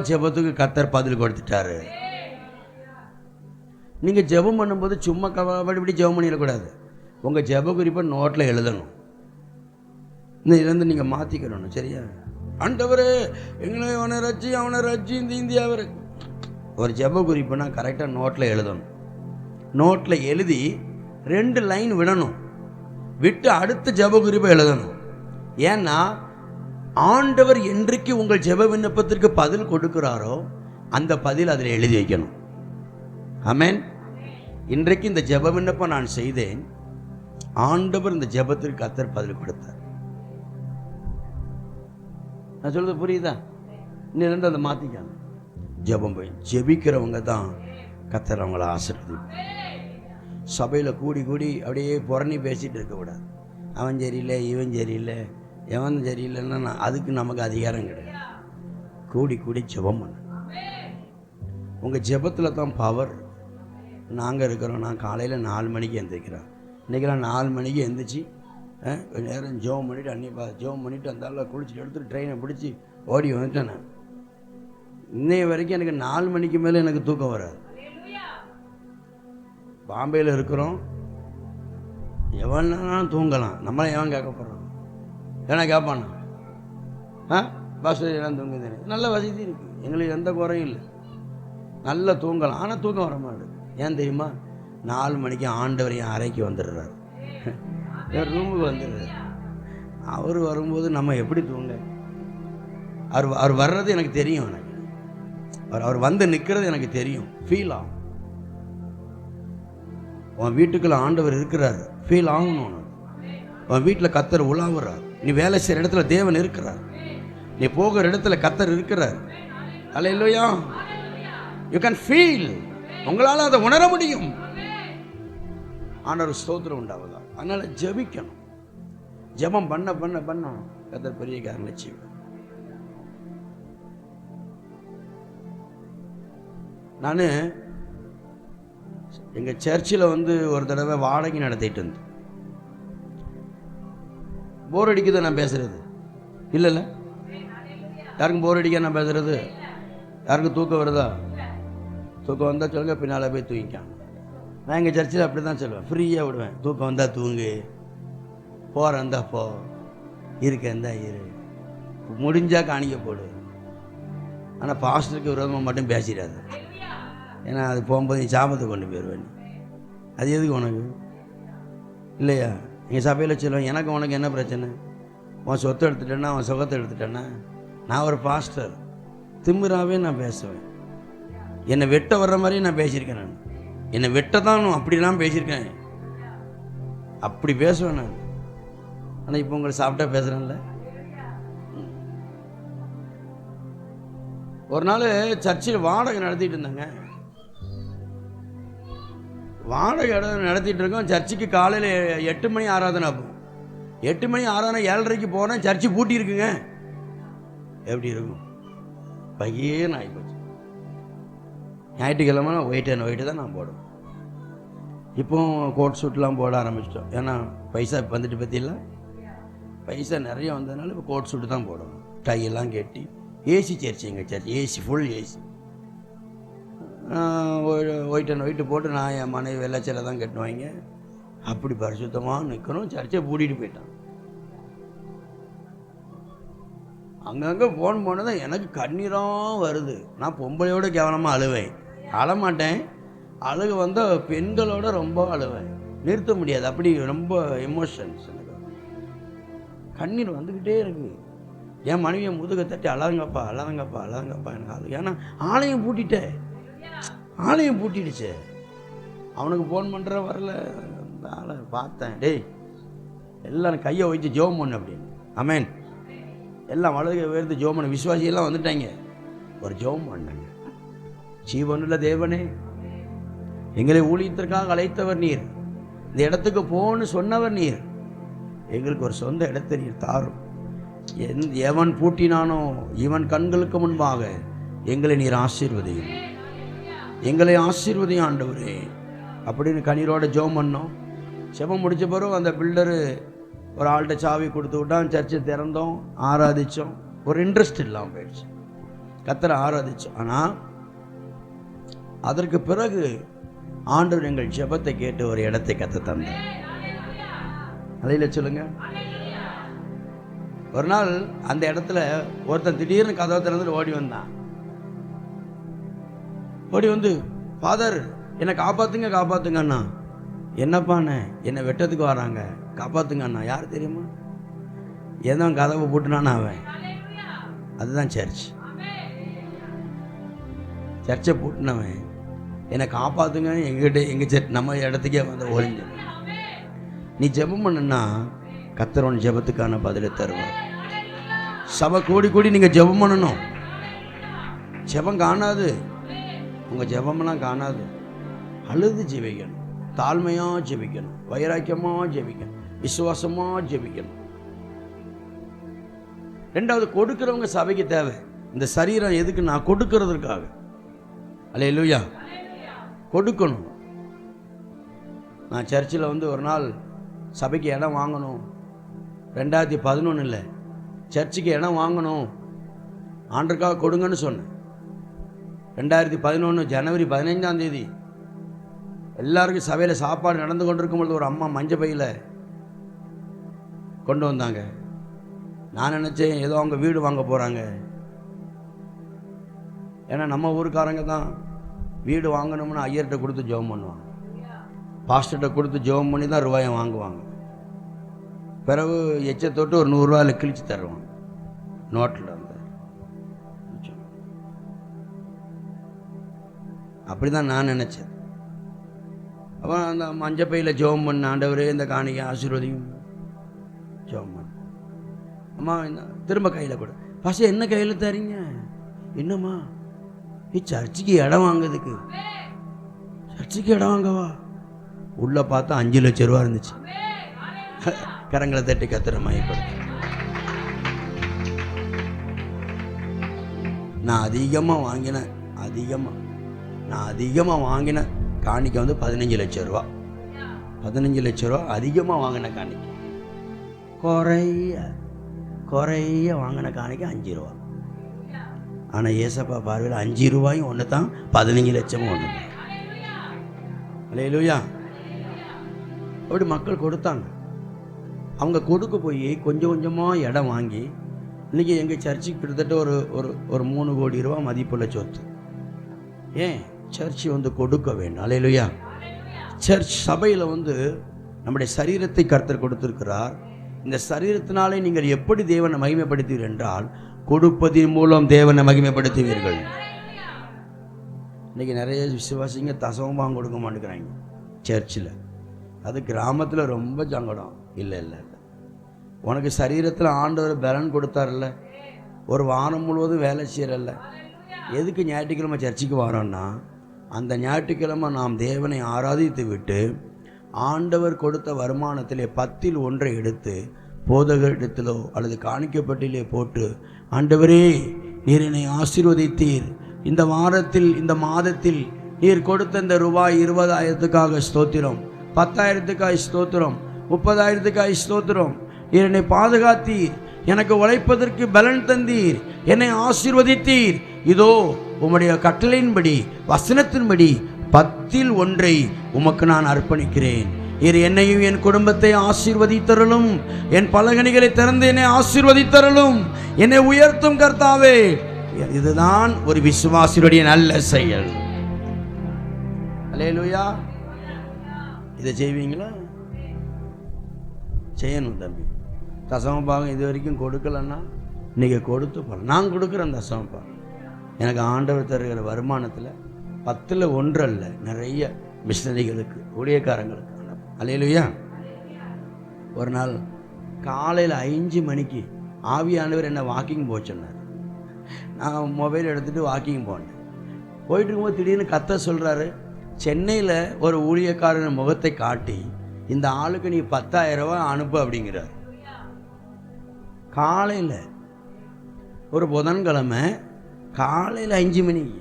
ஜெபத்துக்கும் கர்த்தர் பதில் கொடுத்துட்டாரு. நீங்கள் ஜெபம் பண்ணும்போது சும்மா இப்படி ஜெபம் பண்ணிடக்கூடாது. உங்கள் ஜெப குறிப்பை நோட்டில் எழுதணும். இருந்து நீங்கள் மாற்றிக்கணும். சரியா? ஆண்டவரே எங்களை அவனை ரச்சி இந்த இந்தியாவர் ஒரு ஜெப குறிப்புனா கரெக்டாக நோட்டில் எழுதணும். நோட்டில் எழுதி 2 லைன் விடணும், விட்டு அடுத்த ஜெப குறிப்பை எழுதணும். ஏன்னா ஆண்டவர் என்றைக்கு உங்கள் ஜெப விண்ணப்பத்திற்கு பதில் கொடுக்கிறாரோ அந்த பதில் அதில் எழுதி வைக்கணும். ஆமென். இன்றைக்கு இந்த ஜெப விண்ணப்பம் நான் செய்தேன், ஆண்டவர் இந்த ஜெபத்திற்கு கர்த்தர் பதில் கொடுத்தார். நான் சொல்றது புரியுதா? இன்னிலிருந்து அதை மாற்றிக்காங்க. ஜெபம் போய் ஜெபிக்கிறவங்க தான் கர்த்தர் அவங்கள ஆசீர்வதிப்பார். சபையில் கூடி அப்படியே புறணி பேசிகிட்டு இருக்கக்கூடாது. அவன் சரியில்லை, இவன் சரியில்லை, எவன் சரியில்லைன்னா அதுக்கு நமக்கு அதிகாரம் கிடையாது. கூடி ஜெபம் பண்ண. உங்கள் ஜெபத்தில் தான் பவர். நாங்கள் இருக்கிறோம், நான் காலையில் 4 மணிக்கு எழுந்திரிக்கிறேன். இன்றைக்கெல்லாம் 4 மணிக்கு எழுந்திரிச்சு கொஞ்சம் நேரம் ஜோம் பண்ணிவிட்டு அன்னிப்பா ஜோம் பண்ணிவிட்டு அந்த ஆள் குளிச்சுட்டு எடுத்துகிட்டு ட்ரெயினை பிடிச்சி ஓடி வந்துட்டேன். நான் இன்னைய வரைக்கும் எனக்கு 4 மணிக்கு மேலே எனக்கு தூக்கம் வராது. பாம்பேயில் இருக்கிறோம், எவனாலும் தூங்கலாம், நம்மளை எவன் கேட்க போகிறான்? ஏன்னா கேட்பானா? பஸ் எல்லாம் தூங்குது, நல்ல வசதி இருக்குது, எங்களுக்கு எந்த குறையும் இல்லை, நல்லா தூங்கலாம். ஆனால் தூக்கம் வர மாட்டேது. ஏன் தெரியுமா? 4 மணிக்கு ஆண்டவர் என் அறைக்கு வந்துடுறாரு, என் ரூமுக்கு வந்துடுறாரு. அவர் வரும்போது நம்ம எப்படி தூங்க? அவர் வர்றது எனக்கு தெரியும், எனக்கு அவர் வந்து நிற்கிறது எனக்கு தெரியும், ஃபீல் ஆகும். உன் வீட்டுக்குள்ள ஆண்டவர் இருக்கிறார், ஃபீல் ஆகணும் உனக்கு. உன் வீட்டில் கர்த்தர் உலாவுறார், நீ வேலை செய்கிற இடத்துல தேவன் இருக்கிறார், நீ போகிற இடத்துல கர்த்தர் இருக்கிறார். அல்லேலூயா. யூ கேன் ஃபீல், உங்களால் அதை உணர முடியும். ஆண்டவர் ஸ்தோத்திரம் உண்டாவதா. அதனால் ஜெபிக்கணும். ஜெபம் பண்ண பண்ண பண்ண கர்த்தர் பெரிய காரியங்களை செய்வார். நான் எங்கள் சர்ச்சில் ஒரு தடவை வாடகை நடத்திட்டு இருந்தேன். போர் அடிக்குது நான் பேசுகிறது இல்லைல்ல? யாருக்கும் போர் அடிக்க நான் பேசுகிறது? யாருக்கும் தூக்கம் வருதா? தூக்கம் வந்தால் சொல்லுங்க, பின்னால் போய் தூங்கிக்கான். நான் எங்கள் சர்ச்சில் அப்படி தான் சொல்லுவேன், ஃப்ரீயாக விடுவேன். தூக்கம் வந்தால் தூங்கு, போகிற இருந்தால் போ, இருக்க இருந்தால் இரு, முடிஞ்சால் காணிக்க போடு. ஆனால் பாஸ்டருக்கு விரோதமாக மட்டும் பேசிடாது. ஏன்னா அது போகும்போது நீ சாபத்தை கொண்டு போயிடுவேன். அது எதுக்கு உனக்கு? இல்லையா? எங்கள் சபையில் சொல்லுவேன், எனக்கு உனக்கு என்ன பிரச்சனை? உன் சொத்தை எடுத்துட்டேன்னா, அவன் சுகத்தை எடுத்துட்டேன்னா? நான் ஒரு பாஸ்டர், திமிராகவே நான் பேசுவேன். என்னை வெட்ட வர்ற மாதிரியே நான் பேசியிருக்கேன். நான் என்னை வெட்ட தான் அப்படிலாம் பேசியிருக்கேன், அப்படி பேசுவேன் நான். ஆனால் இப்போ உங்களை சாப்பிட்டா பேசுகிறேன்ல. ஒரு நாள் சர்ச்சில் வாடகை நடத்திட்டு இருந்தாங்க. வாடகை நடத்திட்டு இருக்கோம். சர்ச்சுக்கு காலையில் 8 மணி ஆராதனை. அப்போ 8 மணி ஆராதனை 7:30க்கு போனேன், சர்ச்சு பூட்டி இருக்குங்க. எப்படி இருக்கும்? பையன் ஆகிப்போச்சு. ஞாயிற்றுக்கிழமை ஒயிட் அண்ட் ஒயிட்டு தான் நான் போடுவேன். இப்போ கோட் சூட்லாம் போட ஆரம்பிச்சிட்டோம். ஏன்னா பைசா வந்துட்டு பற்றிலாம் பைசா நிறைய வந்ததுனால இப்போ கோட் சூட்டு தான் போடுவோம். டையெல்லாம் கட்டி ஏசி சர்ச்சு, எங்கள் church AC, full AC. White and white போட்டு நான் என் மனைவி வெள்ளைச்சலை தான் கட்டுவாங்க. அப்படி பரிசுத்தமாக நிற்கணும். சர்ச்சை பூட்டிட்டு போயிட்டான். அங்கங்கே ஃபோன் போனதான் எனக்கு கண்ணீராக வருது. நான் பொம்பளையோட கவனமாக அழுவேன், அழமாட்டேன். அழுக வந்தால் பெண்களோட ரொம்ப அழுவேன், நிறுத்த முடியாது. அப்படி ரொம்ப எமோஷன்ஸ், எனக்கு கண்ணீர் வந்துக்கிட்டே இருக்கு. என் மனைவியை முதுகை தட்டி அழாங்கப்பா அழாங்கப்பா அழாங்கப்பா எனக்கு அழு. ஏன்னா ஆலயம் பூட்டிட்டேன், ஆலயம் பூட்டிடுச்சு. அவனுக்கு ஃபோன் பண்ணுற வரல, அந்த ஆளை பார்த்தேன். டேய் எல்லாம் கையை வச்சு ஜெபம் பண்ணு அப்படின்னு. ஆமென். எல்லாம் வலதுகை உயர்த்து ஜெபம் பண்ண விசுவாசியெல்லாம் வந்துட்டாங்க. ஒரு ஜெபம் பண்ணாங்க. ஜீவனுள்ள தேவனே, எங்களை ஊழியத்திற்காக அழைத்தவர் நீர், இந்த இடத்துக்கு போன்னு சொன்னவர் நீர், எங்களுக்கு ஒரு சொந்த இடத்தை நீர் தாரும். எவன் பூட்டினானோ இவன் கண்களுக்கு முன்பாக எங்களை நீர் ஆசீர்வதியும், எங்களை ஆசீர்வதியும் ஆண்டவரே அப்படின்னு கண்ணீரோட ஜெபம் பண்ணோம். ஜெபம் முடிச்ச பிறகு அந்த பில்டரு ஒரு ஆள்கிட்ட சாவி கொடுத்து விட்டான். சர்ச்சை திறந்தோம், ஆராதித்தோம். ஒரு இன்ட்ரெஸ்ட் இல்லாமல் போயிடுச்சு. கர்த்தரை ஆராதித்தோம். ஆனால் அதற்கு பிறகு ஆண்டவர் எங்கள் ஜெபத்தை கேட்டு ஒரு இடத்தை கத்த தந்தார். அதையில சொல்லுங்க. ஒரு நாள் அந்த இடத்துல ஒருத்தன் திடீர்னு கதவை திறந்துட்டு ஓடி வந்தான். ஓடி வந்து, ஃபாதர் என்னை காப்பாற்றுங்க காப்பாற்றுங்க அண்ணா. என்னப்பாண்ணே? என்னை வெட்டத்துக்கு வராங்க, காப்பாற்றுங்க அண்ணா. யார் தெரியுமா? ஏதோ கதவை போட்டுனான்னு அவன். அதுதான் சர்ச். சர்ச்சை பூட்டினவன் என்னை காப்பாற்றுங்க எங்கிட்ட, எங்கள் சர்ச் நம்ம இடத்துக்கே வந்து ஒழிஞ்ச. நீ ஜெபம் பண்ணுன்னா கர்த்தர் ஜெபத்துக்கான பதிலை தருவார். சபை கூடி கூடி நீங்கள் ஜெபம் பண்ணணும். ஜெபம் காணாது, உங்கள் ஜெபம்லாம் காணாது. அழுது ஜெபிக்கணும், தாழ்மையாக ஜெபிக்கணும், வைராக்கியமாக ஜெபிக்கணும், விசுவாசமாக ஜெபிக்கணும். ரெண்டாவது, கொடுக்குறவங்க சபைக்கு தேவை. இந்த சரீரம் எதுக்கு? நான் கொடுக்கறதுக்காக. அல்லேலூயா. கொடுக்கணும். நான் சர்ச்சில் ஒரு நாள் சபைக்கு இடம் வாங்கணும், 2011 சர்ச்சுக்கு இடம் வாங்கணும், ஆண்டருக்காக கொடுங்கன்னு சொன்னேன். 2011 ஜனவரி 15ஆம் தேதி எல்லாருக்கும் சபையில் சாப்பாடு நடந்து கொண்டிருக்கும் பொழுது ஒரு அம்மா மஞ்சள் பையில் கொண்டு வந்தாங்க. நான் நினச்சேன் ஏதோ அவங்க வீடு வாங்க போகிறாங்க. ஏன்னா நம்ம ஊருக்காரங்க தான் வீடு வாங்கணும்னு ஐயர்கிட்ட கொடுத்து ஜெபம் பண்ணுவாங்க, பாஸ்டர்கிட்ட கொடுத்து ஜெபம் பண்ணி தான் ரூபாயை வாங்குவாங்க. பிறகு எச்சை தொட்டு ஒரு 100 ரூபாயில் கிழிச்சு தருவாங்க நோட்டில். அப்படி தான் நான் நினச்சேன். அப்போ அந்த மஞ்சள் பையில் ஜெபம் பண்ண, ஆண்டவரே இந்த காணிக்கை ஆசீர்வதியும் ஜெபம் பண்ண. அம்மா திரும்ப கையில் கொடு. பாஸ்டர் என்ன கையில் தரீங்க? என்னம்மா சர்ச்சுக்கு இடம் வாங்குறதுக்கு? சர்ச்சுக்கு இடம் வாங்கவா? உள்ளே பார்த்தா 5 லட்சம் ரூபா இருந்துச்சு. கரங்களை தட்டி கத்துற மையப்படுத்த. நான் அதிகமாக வாங்கின காணிக்கை வந்து 15 லட்சம் ரூபா. 15 லட்சம் ரூபா அதிகமாக வாங்கின காணிக்கை. குறைய வாங்கின காணிக்கை 5 ரூபா. ஆனால் ஏசப்பா பார்வையில் 5 ரூபாயும் ஒன்று தான், 15 லட்சமும் ஒன்று தான். அல்லேலூயா. அப்படி மக்கள் கொடுத்தாங்க. அவங்க கொடுக்க போய் கொஞ்சம் கொஞ்சமாக இடம் வாங்கி இன்றைக்கி எங்கள் சர்ச்சுக்கு கிட்டத்தட்ட ஒரு 3 கோடி ரூபா மதிப்புள்ள சொத்து. ஏன் சர்ச்சு வந்து கொடுக்க வேண்டும். அல்லேலூயா. சர்ச் சபையில் வந்து நம்முடைய சரீரத்தை கர்த்தர் கொடுத்திருக்கிறார். இந்த சரீரத்தினாலே நீங்கள் எப்படி தேவனை மகிமைப்படுத்துவீர்கள் என்றால், கொடுப்பதின் மூலம் தேவனை மகிமைப்படுத்துவீர்கள். இன்றைக்கி நிறைய விசுவாசிங்க தசமபாகம் கொடுக்க மாட்டேங்கிறாங்க சர்ச்சில். அது கிராமத்தில் ரொம்ப சங்கடம். இல்லை உனக்கு சரீரத்தில் ஆண்டவர் பலன் கொடுத்தார்ல, ஒரு வாரம் முழுவதும் வேலை செய்கிறல்ல, எதுக்கு ஞாயிற்றுக்கிழமை சர்ச்சுக்கு வரோன்னா, அந்த ஞாயிற்றுக்கிழமை நாம் தேவனை ஆராதித்து விட்டு ஆண்டவர் கொடுத்த வருமானத்திலே 10ல் 1 எடுத்து போதகரிடத்திலோ அல்லது காணிக்கப்பட்டிலே போட்டு, ஆண்டவரே நீர் என்னை ஆசீர்வதித்தீர், இந்த வாரத்தில் இந்த மாதத்தில் நீர் கொடுத்த இந்த ரூபாய் 20,000க்காக ஸ்தோத்திரம், 10,000க்காக ஸ்தோத்திரம், 30,000க்காக ஸ்தோத்திரம், நீர் என்னை பாதுகாத்தீர், எனக்கு உழைப்பதற்கு பலன் தந்தீர், என்னை ஆசீர்வதித்தீர், இதோ உம்முடைய கட்டளையின்படி வசனத்தின்படி 10ல் 1 உமக்கு நான் அர்ப்பணிக்கிறேன். நீர் என்னையும் என் குடும்பத்தை ஆசீர்வதித்தருளும், என் பலகணிகளை திறந்து என்னை ஆசீர்வதித்தருளும், என்னை உயர்த்தும் கர்த்தாவே. இதுதான் ஒரு விசுவாசியுடைய நல்ல செயல். அல்லேலூயா. இதை செய்வீங்களா? செய்யணும் தம்பி. தசமபாகம் இது வரைக்கும் கொடுக்கலன்னா இன்றைக்கி கொடுத்து போகலாம். நான் கொடுக்குறேன் தசமபாகம். எனக்கு ஆண்டவர் தருகிற வருமானத்தில் 10ல் 1 அல்ல, நிறைய மிஷனரிகளுக்கு, ஊழியக்காரங்களுக்கு. அல்லேலூயா. ஒரு நாள் காலையில் 5 மணிக்கு ஆவியானவர் என்னை வாக்கிங் போக சொன்னார். நான் மொபைல் எடுத்துகிட்டு வாக்கிங் போனேன். போயிட்டு இருக்கும்போது திடீர்னு கத்த சொல்கிறாரு, சென்னையில் ஒரு ஊழியக்காரன் முகத்தை காட்டி இந்த ஆளுக்கு நீ 10,000 ரூபா அனுப்பு அப்படிங்கிறார். காலையில் ஒரு புதன்கிழமை காலையில் 5 மணிக்கு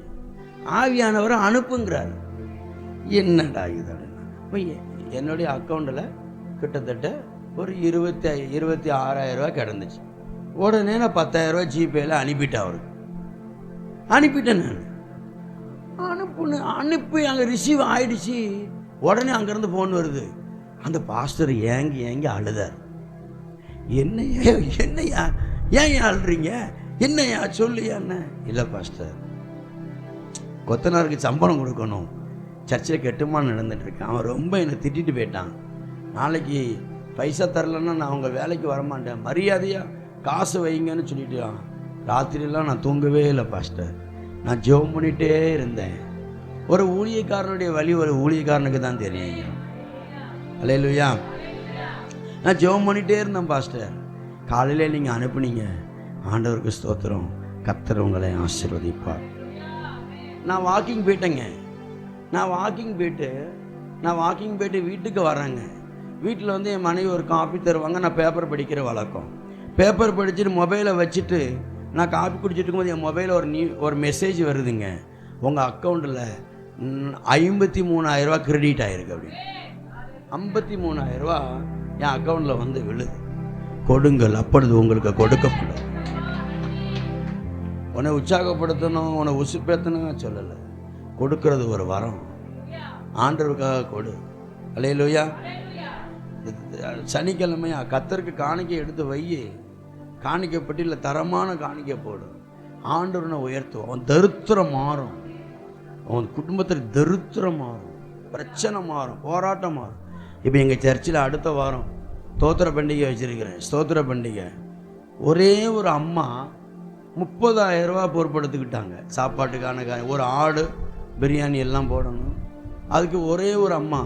ஆவியானவரை அனுப்புங்கிறார். என்னடா இது? என்னுடைய அக்கௌண்ட்டில் கிட்டத்தட்ட ஒரு 26,000 ரூபா கிடந்துச்சு. உடனே நான் 10,000 ரூபா ஜிபேயில் அனுப்பிட்டேன். அவருக்கு அனுப்பிட்டேன். நான் அனுப்பி அங்கே ரிசீவ் ஆகிடுச்சு. உடனே அங்கேருந்து ஃபோன் வருது. அந்த பாஸ்டர் ஏங்கி அழுதார். என்னையா ஏன் அழுறீங்க? என்னையா சொல்லியான்னு? இல்லை பாஸ்டர், கொத்தனாருக்கு சம்பளம் கொடுக்கணும், சர்ச்சில் கெட்டுமான்னு நடந்துட்டுருக்கேன். அவன் ரொம்ப என்னை திட்டிட்டு போயிட்டான். நாளைக்கு பைசா தரலன்னா நான் அவங்க வேலைக்கு வரமாட்டேன், மரியாதையாக காசு வைங்கன்னு சொல்லிட்டான். ராத்திரிலாம் நான் தூங்கவே இல்லை பாஸ்டர். நான் ஜெபம் பண்ணிகிட்டே இருந்தேன். ஒரு ஊழியக்காரனுடைய வழி ஒரு ஊழியக்காரனுக்கு தான் தெரியுங்க. அல்லேலூயா. நான் ஜெபம் பண்ணிகிட்டே இருந்தேன் பாஸ்டர். காலையில் நீங்கள் அனுப்புனீங்க. ஆண்டவருக்கு ஸ்தோத்திரம். கர்த்தர் உங்களை ஆசீர்வதிப்பார். நான் வாக்கிங் போயிட்டேங்க. நான் வாக்கிங் போயிட்டு வீட்டுக்கு வரேங்க. வீட்டில் வந்து என் மனைவி ஒரு காஃபி தருவாங்க. நான் பேப்பர் படிக்கிற வழக்கம். பேப்பர் படிச்சுட்டு மொபைலை வச்சுட்டு நான் காஃபி குடிச்சிட்டு இருக்கும்போது என் மொபைலில் ஒரு மெசேஜ் வருதுங்க, உங்கள் அக்கௌண்ட்டில் 53,000 ரூபா கிரெடிட் ஆகிருக்கு அப்படின்னு. 53,000 ரூபா என் அக்கௌண்ட்டில் வந்து விழுது. கொடுங்கள், அப்பொழுது உங்களுக்கு கொடுக்கப்படும். உன்னை உற்சாகப்படுத்தணும், உன்னை உசுப்பேத்தணும் சொல்லலை. கொடுக்கறது ஒரு வரம். ஆண்டவருக்காக கொடு. அல்லேலூயா. சனிக்கிழமையா கர்த்தருக்கு காணிக்கை எடுத்து வையே. காணிக்கப்பட்டியில் தரமான காணிக்கை போடு. ஆண்டவனை உயர்த்துவோம். அவன் தரித்திரம் மாறும், அவன் குடும்பத்தில் தரித்திரம் மாறும், பிரச்சனை மாறும், போராட்டம் மாறும். இப்போ எங்கள் சர்ச்சில் அடுத்த வாரம் ஸ்தோத்திர பண்டிகை வச்சுருக்கிறேன். ஸ்தோத்திர பண்டிகை ஒரே ஒரு அம்மா 30,000 ரூபா பொறுப்படுத்திக்கிட்டாங்க. சாப்பாட்டுக்கான ஒரு ஆடு பிரியாணி எல்லாம் போடணும். அதுக்கு ஒரே ஒரு அம்மா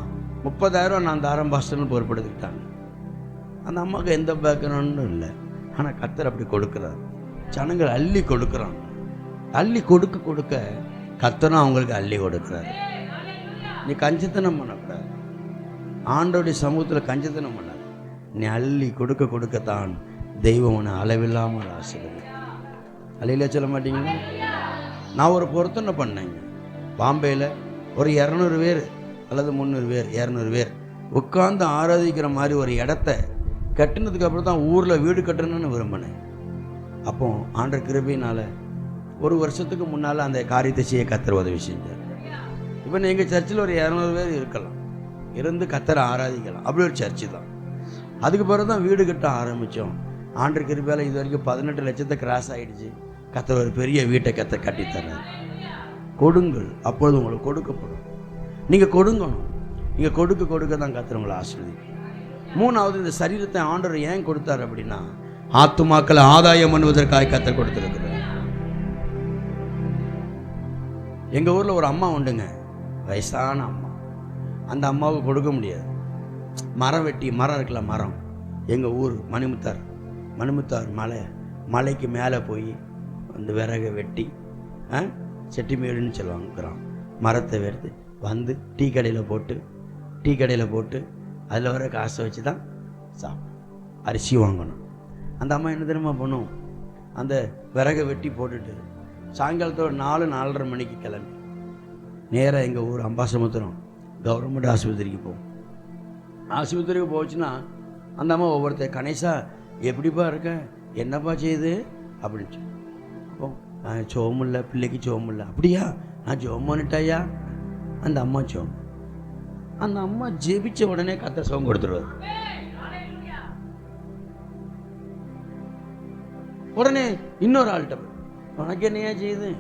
30,000 நான் தாரம் பாஸ்டர்னு பொறுப்படுத்திக்கிட்டாங்க. அந்த அம்மாவுக்கு எந்த பேக்ரவுண்டும் இல்லை. ஆனால் கர்த்தர் அப்படி கொடுக்குறாரு. ஜனங்கள் அள்ளி கொடுக்குறாங்க. அள்ளி கொடுக்க கொடுக்க கர்த்தரும் அவங்களுக்கு அள்ளி கொடுக்குறாரு. நீ கஞ்சத்தனம் பண்ணக்கூடாது. ஆண்டோடைய சமூகத்தில் கஞ்சத்தனம் பண்ணாது. நீ அள்ளி கொடுக்க கொடுக்கத்தான் தெய்வம் உன்னை அளவில்லாமல் ஆசீர்வதிக்கும். அள்ளியில சொல்ல மாட்டீங்களா? நான் ஒரு பொருத்தனை பண்ணேங்க. பாம்பேயில் ஒரு 200 பேர் அல்லது 300 பேர் 200 பேர் உட்கார்ந்து ஆராதிக்கிற மாதிரி ஒரு இடத்த கட்டினதுக்கு அப்புறம் தான் ஊரில் வீடு கட்டணும்னு விரும்பினேன். அப்போ ஆண்டவர் கிருபையினால் ஒரு வருஷத்துக்கு முன்னால் அந்த காரியத்தை செய்ய கர்த்தர் உதவி செஞ்சார். இப்போ எங்கள் சர்ச்சில் ஒரு 200 பேர் இருக்கலாம், இருந்து கர்த்தரை ஆராதிக்கலாம். அப்படி ஒரு சர்ச்சு தான். அதுக்கு பிறகு தான் வீடு கட்ட ஆரம்பித்தோம். ஆண்டவர் கிருபையால் இது வரைக்கும் 18 லட்சத்தை கிராஸ் ஆகிடுச்சு. கர்த்தர் ஒரு பெரிய வீட்டை கர்த்தர் கட்டித்தரார். கொடுங்கள், அப்பொழுது உங்களுக்கு கொடுக்கப்படும். நீங்கள் கொடுங்கணும். நீங்கள் கொடுக்க கொடுக்க தான் கர்த்தர் உங்களை ஆசீர்வதிக்கும். மூணாவது, இந்த சரீரத்தை ஆண்டவர் ஏன் கொடுத்தார் அப்படின்னா, ஆத்துமாக்களை ஆதாயம் பண்ணுவதற்காக கர்த்தர் கொடுத்துருக்கிறார். எங்கள் ஊரில் ஒரு அம்மா உண்டுங்க, வயசான அம்மா. அந்த அம்மாவுக்கு கொடுக்க முடியாது. மரம் வெட்டி, மரம் இருக்கல மரம், எங்கள் ஊர் மணிமுத்தார் மலைக்கு மேலே போய் அந்த விறகை வெட்டி செட்டிமேடுன்னு சொல்லுவாங்க கிராமம், மரத்தை எடுத்து வந்து டீ கடையில் போட்டு அதில் வர காசை வச்சு தான் சாப்பிடும். அரிசி வாங்கணும். அந்த அம்மா என்ன தெரியுமா பண்ணும், அந்த விறகை வெட்டி போட்டுட்டு சாயங்காலத்தோட 4-4:30 மணிக்கு கிளம்பி நேராக எங்கள் ஊர் அம்பாசமுத்திரம் கவர்மெண்ட் ஆஸ்பத்திரிக்கு போகும். ஆஸ்பத்திரிக்கு போச்சுன்னா அந்த அம்மா ஒவ்வொருத்தர், கணேசா எப்படிப்பா இருக்க, என்னப்பா செய்யுது அப்படின்னு சொல்லி, அப்போ சோமில்ல, பிள்ளைக்கு சோமில்ல. அப்படியா, நான் ஜோம் பண்ணிட்டாயா? அந்த அம்மா ஜோம். அந்த அம்மா ஜெபிச்ச உடனே கர்த்தர் சோம் கொடுத்துருவார். உடனே இன்னொரு ஆள்கிட்ட, உனக்கு என்னையா செய்யுது,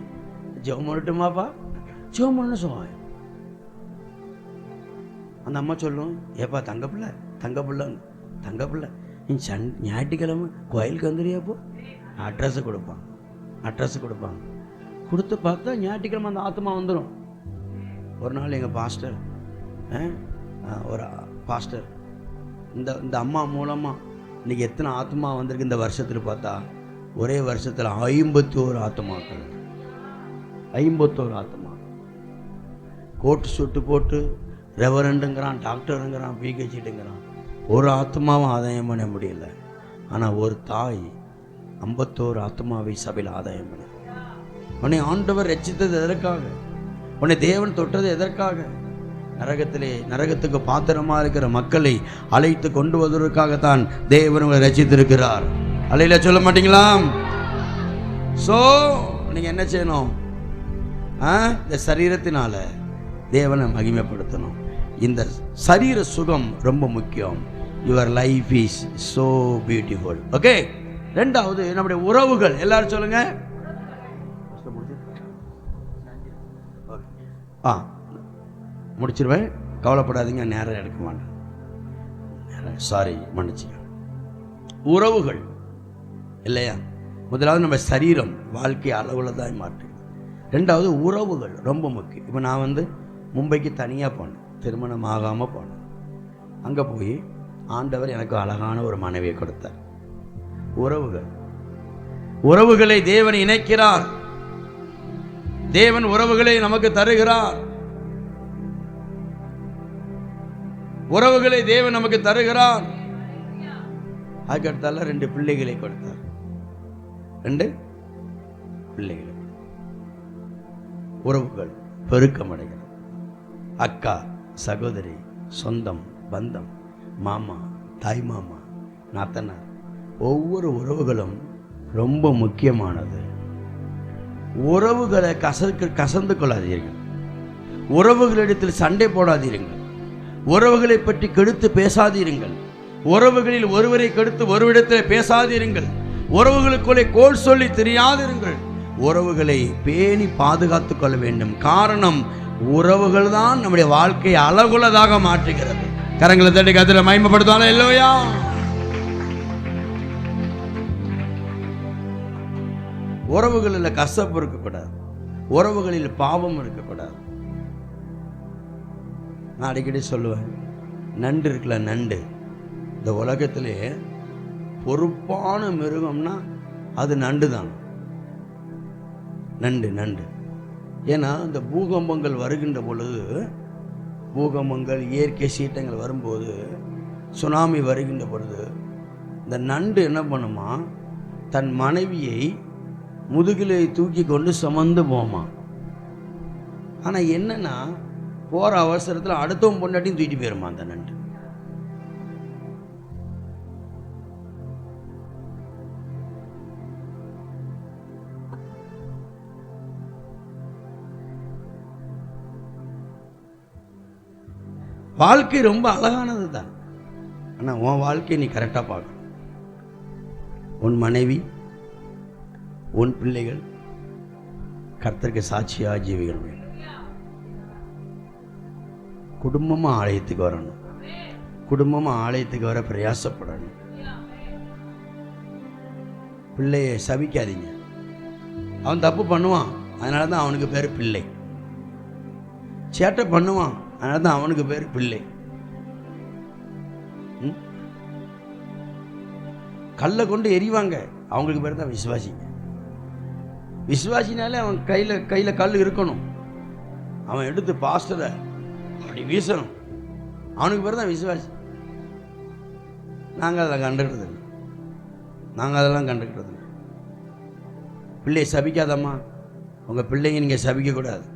ஜெபம் பண்ணட்டுமாப்பா? ஜெபம் பண்ண சோம். அந்த அம்மா சொல்லும், ஏப்பா தங்கப்பிள்ளை நீ ஞாயிற்றுக்கிழமை கோயிலுக்கு வந்துடுறியாப்போ? அட்ரஸை கொடுப்பாங்க. கொடுத்து பார்த்தா ஞாயிற்றுக்கிழமை அந்த ஆத்மா வந்துடும். ஒரு நாள் எங்கள் பாஸ்டர் இந்த அம்மா மூலமாக இன்றைக்கி எத்தனை ஆத்மா வந்திருக்கு இந்த வருஷத்தில் பார்த்தா, ஒரே வருஷத்தில் 51 ஆத்மாக்கள். 51 ஆத்மா. கோட்டு சுட்டு போட்டு ரெவரண்டுங்கிறான், டாக்டருங்கிறான், பிஹெச்டிங்கிறான். ஒரு ஆத்மாவும் ஆதாயம் பண்ண முடியல. ஆனால் ஒரு தாய் 51 ஆத்மாவை சபையில் ஆதாயம் பண்ண. உன்னை ஆண்டவர் ரட்சித்தது எதற்காக? உன்னை தேவன் தொட்டது எதற்காக? நரகத்துக்கு பாத்திரமாக இருக்கிற மக்களை அழைத்து கொண்டு வருவதற்காகத்தான் தேவன் உங்களை ரட்சித்திருக்கிறார். அலையில சொல்ல மாட்டீங்களா? ஸோ நீங்கள் என்ன செய்யணும்? இந்த சரீரத்தினால தேவனை மகிமைப்படுத்தணும். இந்த சரீர சுகம் ரொம்ப முக்கியம். Your life is so beautiful. Okay. ரெண்டாவது, நம்முடைய உறவுகள். எல்லாரும் சொல்லுங்க. முடிச்சிருவேன், கவலைப்படாதீங்க, நேரம் எடுக்க மாட்டேன். சாரி, மன்னிச்சுங்க. உறவுகள் இல்லையா? முதலாவது நம்ம சரீரம் வாழ்க்கை அளவில் தான் மாற்று. ரெண்டாவது உறவுகள் ரொம்ப முக்கியம். இப்போ நான் மும்பைக்கு தனியாக போனேன், திருமணம் ஆகாமல் போனேன். அங்கே போய் ஆண்டவர் எனக்கு அழகான ஒரு மனைவியை கொடுத்தார். உறவுகளை தேவன் இணைக்கிறார். தேவன் உறவுகளை நமக்கு தருகிறார். உறவுகளை தேவன் நமக்கு தருகிறார். அதுக்கடுத்தால 2 பிள்ளைகளை கொடுத்தார். 2 பிள்ளைகளை. உறவுகள் பெருக்கமடைகிறது. அக்கா, சகோதரி, சொந்தம், பந்தம், மாமா, தாய் மாமா, நாத்தனார், ஒவ்வொரு உறவுகளும் ரொம்ப முக்கியமானது. உறவுகளை கசந்து கொள்ளாதீர்கள். உறவுகளிடத்தில் சண்டை போடாதீர்கள். உறவுகளை பற்றி கெடுத்து பேசாதீர்கள். உறவுகளில் ஒருவரை கெடுத்து ஒருவரிடத்தில் பேசாதீர்கள். உறவுகளுக்குள்ளே கோல் சொல்லி தெரியாதிருங்கள். உறவுகளை பேணி பாதுகாத்துக் கொள்ள வேண்டும். காரணம், உறவுகள் தான் நம்முடைய வாழ்க்கையை அழகுள்ளதாக மாற்றுகிறது. கரங்களை தட்டி கர்த்தரை மகிமைப்படுத்துவாங்க இல்லையா? உறவுகளில் கசப்பு இருக்கக்கூடாது. உறவுகளில் பாவம் இருக்கக்கூடாது. நான் அடிக்கடி சொல்லுவேன், நண்டு இருக்குல்ல, நண்டு இந்த உலகத்திலே பொறுப்பான மிருகம்னா அது நண்டு தான். நண்டு நண்டு ஏன்னா இந்த பூகம்பங்கள் வருகின்ற பொழுது, பூகம்பங்கள் இயற்கை சீற்றங்கள் வரும்போது, சுனாமி வருகின்ற பொழுது இந்த நண்டு என்ன பண்ணுமா, தன் மனைவியை முதுகிலை தூக்கி கொண்டு சுமந்து போமா. ஆனால் என்னன்னா, போகிற அவசரத்தில் அடுத்தவன் பொண்டாட்டியும் தூக்கிட்டு போயிருமா அந்த நண்டு. வாழ்க்கை ரொம்ப அழகானது தான். ஆனால் உன் வாழ்க்கையை நீ கரெக்டாக பார்க்கணும். உன் மனைவி, உன் பிள்ளைகள் கர்த்தருக்கு சாட்சியாக ஜீவிக்க வேண்டும். குடும்பமாக ஆலயத்துக்கு வரணும். குடும்பமாக ஆலயத்துக்கு வர பிரயாசப்படணும். பிள்ளையை சபிக்காதீங்க. அவன் தப்பு பண்ணுவான், அதனால தான் அவனுக்கு பேர் பிள்ளை. சேட்டை பண்ணுவான், அதனால தான் அவனுக்கு பேர் பிள்ளை. கல்லை கொண்டு எரிவாங்க, அவங்களுக்கு பேர் தான் விசுவாசிங்க. விசுவாசினாலே அவன் கையில் கல் இருக்கணும். அவன் எடுத்து பாஸ்டரை அப்படி வீசணும், அவனுக்கு பேர் தான் விசுவாசி. நாங்கள் அதெல்லாம் கண்டுக்கிறது இல்லை. பிள்ளையை சபிக்காதம்மா. உங்கள் பிள்ளைங்க நீங்கள் சபிக்கக்கூடாது.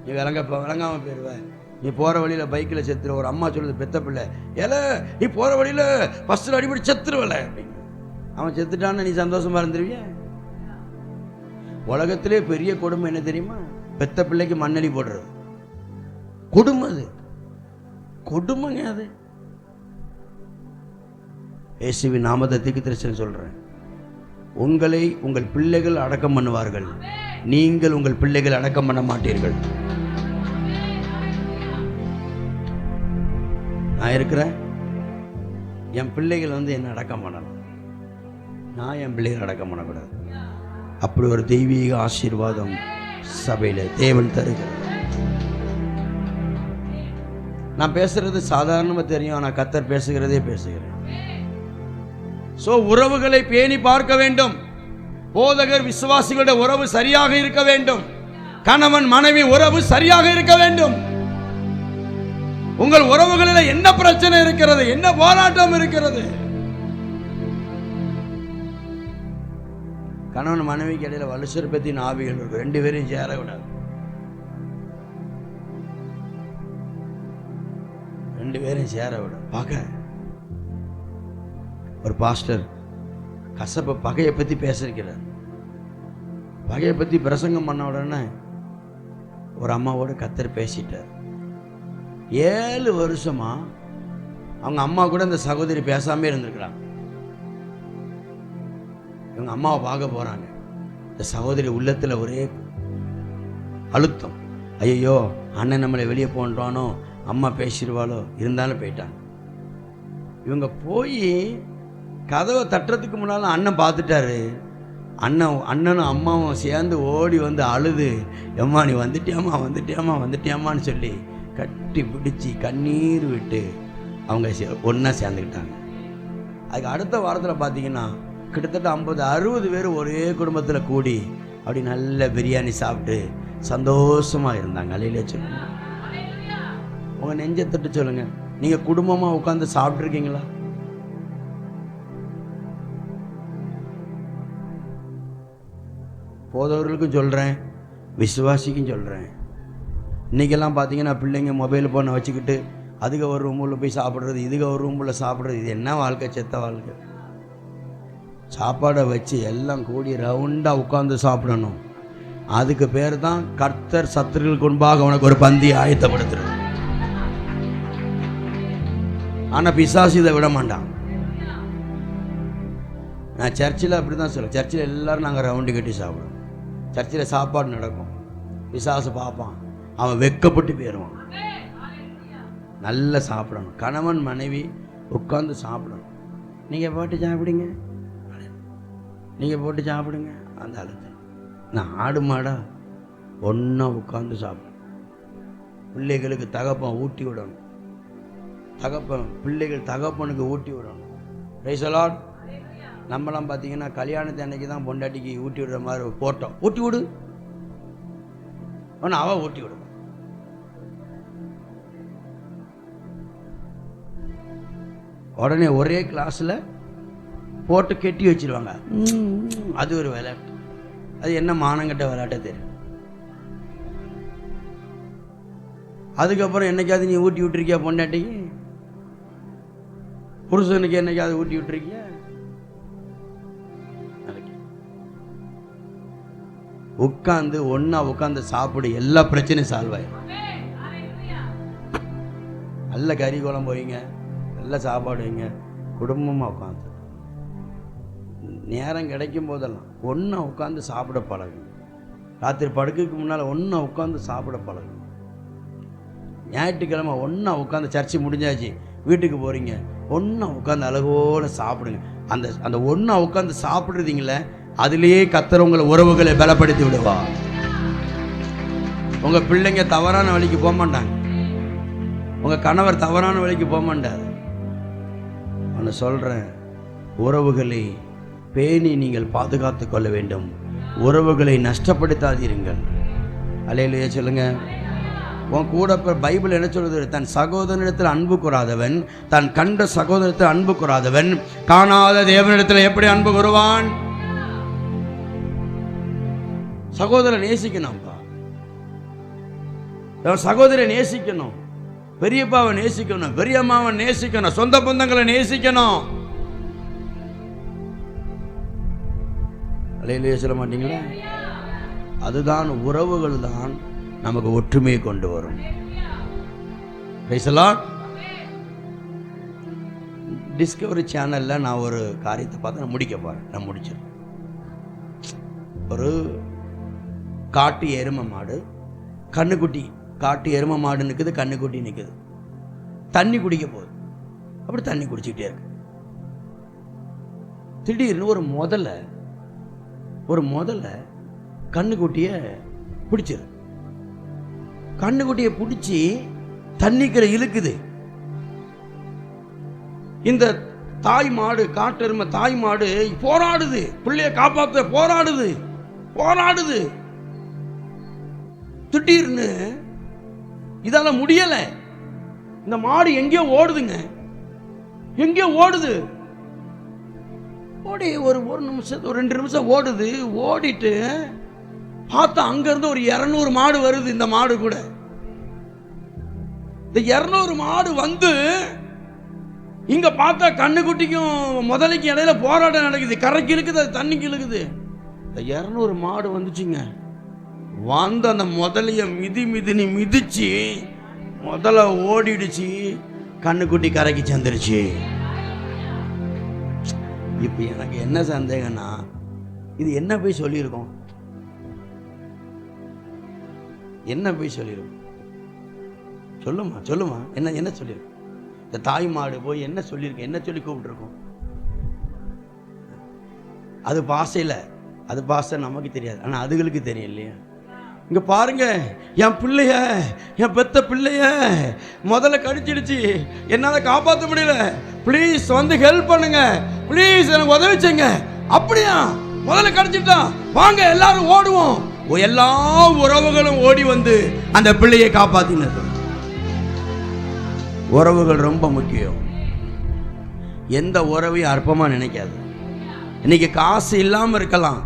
நீ விளங்காமல் போயிடுவேன். நீ போகிற வழியில் பைக்கில் செத்துரு. ஒரு அம்மா சொல்லுது, பெத்த பிள்ளை, ஏல நீ போகிற வழியில் பஸ்ஸில் அடிப்படி செத்துருவல அப்படின்னு. அவன் செத்துட்டான்னு நீ சந்தோஷமாக இருந்துருவிய? உலகத்திலே பெரிய கொடுமை என்ன தெரியுமா? பெத்த பிள்ளைக்கு மண்ணடி போடுறது. கொடுமை அது, கொடுமைங்க அது. இயேசுவின் நாமத்தை தீர்க்கதரிசனம் சொல்கிறேன். உங்களை உங்கள் பிள்ளைகள் அடக்கம் பண்ணுவார்கள், நீங்கள் உங்கள் பிள்ளைகள் அடக்கம் பண்ண மாட்டீர்கள். நான் இருக்கிறேன், என் பிள்ளைகள் என்ன அடக்கம் பண்ணணும், நான் என் பிள்ளைகள் அடக்கம் பண்ணக்கூடாது. அப்படி ஒரு தெய்வீக ஆசீர்வாதம் சபையில் தேவன் தருகிறார். நான் பேசுறது சாதாரணமாக தெரியும், ஆனால் கர்த்தர் பேசுகிறதே பேசுகிறேன். ஸோ உறவுகளை பேணி பார்க்க வேண்டும். போதகர் விசுவாசிகளுடைய உறவு சரியாக இருக்க வேண்டும். கணவன் மனைவி உறவு சரியாக இருக்க வேண்டும். உங்கள் உறவுகளில் என்ன பிரச்சனை இருக்கிறது, என்ன போராட்டம் இருக்கிறது? கணவன் மனைவிக்கு இடையில வலுசற்பத்தின் ஆவிகள் இருக்கு. ரெண்டு பேரையும் சேர விடாது. ரெண்டு பேரையும் சேர விட பார்க்க ஒரு பாஸ்டர் பகையை பற்றி பேசிருக்கிறார். பகையை பற்றி பிரசங்கம் பண்ண உடனே ஒரு அம்மாவோட கர்த்தர் பேசிட்டார். 7 வருஷமா அவங்க அம்மா கூட இந்த சகோதரி பேசாமே இருந்திருக்கிறாங்க. இவங்க அம்மாவை பார்க்க போறாங்க. இந்த சகோதரி உள்ளத்தில் ஒரே அழுத்தம். ஐயோ அண்ணன் நம்மளை வெளியே போன்றானோ, அம்மா பேசிடுவாளோ, இருந்தாலும் போயிட்டாங்க. இவங்க போய் கதவை தட்டுறதுக்கு முன்னால் அண்ணன் பார்த்துட்டாரு. அண்ணனும் அம்மாவும் சேர்ந்து ஓடி வந்து அழுது, எம்மா நீ வந்துட்டியாம்மான்னு சொல்லி கட்டி பிடிச்சி கண்ணீர் விட்டு அவங்க ஒன்றா சேர்ந்துக்கிட்டாங்க. அதுக்கு அடுத்த வாரத்தில் பார்த்தீங்கன்னா கிட்டத்தட்ட 50-60 பேர் ஒரே குடும்பத்தில் கூடி அப்படி நல்ல பிரியாணி சாப்பிட்டு சந்தோஷமாக இருந்தாங்க. அலையிலே சொல்லுங்க, உங்கள் நெஞ்சை தட்டு சொல்லுங்க, நீங்கள் குடும்பமாக உட்காந்து சாப்பிட்ருக்கீங்களா? போதவர்களுக்கும் சொல்கிறேன், விசுவாசிக்கும் சொல்கிறேன். இன்றைக்கெல்லாம் பார்த்தீங்கன்னா பிள்ளைங்க மொபைல் ஃபோனை வச்சுக்கிட்டு அதுக்கு ஒரு ரூமில் போய் சாப்பிட்றது, இதுக்கு ஒரு ரூமில் சாப்பிட்றது. இது என்ன வாழ்க்கை? செத்த வாழ்க்கை. சாப்பாடை வச்சு எல்லாம் கூடி ரவுண்டாக உட்காந்து சாப்பிடணும். அதுக்கு பேர் தான் கர்த்தர் சத்துருக்களுக்கு முன்பாக உனக்கு ஒரு பந்தி ஆயத்தப்படுத்துறது. ஆனால் பிசாசு இதை விட மாட்டான். நான் சர்ச்சில் அப்படி தான் சொல்லுவேன். சர்ச்சில் எல்லோரும் நாங்கள் ரவுண்டு கட்டி சாப்பிடுவோம். சர்ச்சில் சாப்பாடு நடக்கும். பிசாசு பார்ப்பான், அவன் வெக்கப்பட்டு போயிடுவான். நல்லா சாப்பிடணும். கணவன் மனைவி உட்காந்து சாப்பிடணும். நீங்கள் போட்டு சாப்பிடுங்க, நீங்கள் போட்டு சாப்பிடுங்க. அந்த அளவுக்கு நான் ஆடு மாடா ஒன்றா உட்காந்து சாப்பிடும். பிள்ளைகளுக்கு தகப்பன் ஊட்டி விடணும். பிள்ளைகள் தகப்பனுக்கு ஊட்டி விடணும். Price the Lord. நம்மளாம் பார்த்தீங்கன்னா கல்யாணத்து அன்னைக்கு தான் பொண்டாட்டிக்கு ஊட்டி விடுற மாதிரி போட்டோம். ஊட்டி விடு ஆனால் அவள் ஊட்டி விடும். உடனே ஒரே கிளாஸில் போட்டு கெட்டி வச்சிருவாங்க. அது ஒரு விளையாட்டு. அது என்ன மானங்கட்ட விளையாட்டே தெரியும். அதுக்கப்புறம் என்னைக்காவது நீ ஊட்டி விட்டுருக்கியா பொண்டாட்டிக்கு? புருஷனுக்கு என்னைக்காவது ஊட்டி விட்டுருக்கியா? உட்காந்து ஒன்னா உட்காந்து சாப்பிடு, எல்லா பிரச்சனையும் சால்வ் ஆயிடும். நல்ல கறி குழம்பு வைங்க, நல்ல சாப்பாடு வைங்க, குடும்பமாக உட்காந்து நேரம் கிடைக்கும் போதெல்லாம் ஒன்றா உட்காந்து சாப்பிட பழகு. ராத்திரி படுக்கைக்கு முன்னால் ஒன்றா உட்காந்து சாப்பிட பழகு. ஞாயிற்றுக்கிழமை ஒன்றா உட்காந்து சர்ச்சை முடிஞ்சாச்சு வீட்டுக்கு போகிறீங்க, ஒன்றா உட்காந்து அழகோடு சாப்பிடுங்க. அந்த அந்த ஒன்றா உட்காந்து சாப்பிட்றீங்களே, அதிலேயே கர்த்தர் உங்களை உறவுகளை பலப்படுத்தி விடுவா. உங்கள் பிள்ளைங்க தவறான வழிக்கு போக மாட்டாங்க. உங்கள் கணவர் தவறான வழிக்கு போக மாட்டார். ஒன்று சொல்கிறேன், உறவுகளை பேணி நீங்கள் பாதுகாத்து கொள்ள வேண்டும். உறவுகளை நஷ்டப்படுத்தாதீர்கள். அல்லேலூயா சொல்லுங்க. உன் கூட பைபிள் என்ன சொல்றது? தன் சகோதரனிடத்தில் அன்பு கூறாதவன், தான் கண்ட சகோதரத்தில் அன்பு கூறாதவன் காணாத தேவனிடத்தில் எப்படி அன்பு கூறுவான்? சகோதரன் நேசிக்கணும்ப்பா. சகோதரை நேசிக்கணும், பெரியப்பாவை நேசிக்கணும், பெரியம்மாவை நேசிக்கணும், சொந்த பந்தங்களை நேசிக்கணும். அலையிலேயே சொல்ல மாட்டீங்களா? அதுதான் உறவுகள் தான் நமக்கு ஒற்றுமையை கொண்டு வரும். Price the Lord. டிஸ்கவரி சேனலில் நான் ஒரு காரியத்தை பார்த்து நான் முடிக்க போகிறேன். நான் முடிச்சிருக்கேன். ஒரு காட்டு எருமை மாடு, கண்ணுக்குட்டி. காட்டு எருமை மாடு நிற்குது, கண்ணுக்குட்டி நிற்குது. தண்ணி குடிக்க போகுது. அப்படி தண்ணி குடிச்சிக்கிட்டே இருக்கு. திடீர்னு ஒரு முதல்ல கண்ணுக்குட்டியை பிடிச்சிரு. கண்ணுக்குட்டியை பிடிச்சி தண்ணிக்கிற இழுக்குது. இந்த தாய் மாடு, காட்டெருமை தாய் மாடு போராடுது, பிள்ளைய காப்பாற்ற போராடுது. திடீர்னு இதால முடியல. இந்த மாடு எங்கேயோ ஓடுதுங்க, எங்கேயோ ஓடுது. ஓடி ஒரு நிமிஷம், ஒரு 2 நிமிஷம் ஓடுது. ஓடிட்டு பார்த்தா அங்கிருந்து ஒரு 200 மாடு வருது. இந்த மாடு கூட இந்த 200 மாடு வந்து இங்க பார்த்தா கண்ணுக்குட்டிக்கும் முதலைக்கும் இடையில போராட்டம் நடக்குது. கரைக்கு இழுக்குது, அது தண்ணிக்கு இழுக்குது. இந்த 200 மாடு வந்துச்சுங்க. வந்து அந்த முதலைய மிதிச்சு முதல்ல ஓடிடுச்சு. கண்ணுக்குட்டி கரைக்கு சேர்ந்துருச்சு. இப்போ எனக்கு என்ன சந்தேகம்னா, இது என்ன போய் சொல்லியிருக்கோம்? சொல்லுமா என்ன சொல்லியிருக்கோம்? இந்த தாய் மாடு போய் என்ன சொல்லியிருக்கோம்? என்ன சொல்லி கூப்பிட்டுருக்கோம்? அது பாசை நமக்கு தெரியாது, ஆனால் அதுகளுக்கு தெரியும் இல்லையா? இங்க பாருங்க, என் பிள்ளைய, என் பெத்த பிள்ளைய முதல்ல கடிச்சிடுச்சு, என்னால காப்பாற்ற முடியல, ப்ளீஸ் வந்து ஹெல்ப் பண்ணுங்க, ப்ளீஸ் எனக்கு உதவி செய்யுங்க. அப்படியா? முதல்ல கடிச்சிட்டான், வாங்க எல்லாரும் ஓடுவோம். எல்லா உறவுகளும் ஓடி வந்து அந்த பிள்ளையை காப்பாத்தினது. உறவுகள் ரொம்ப முக்கியம். எந்த உறவையும் அற்பமா நினைக்காது. இன்னைக்கு காசு இல்லாம இருக்கலாம்,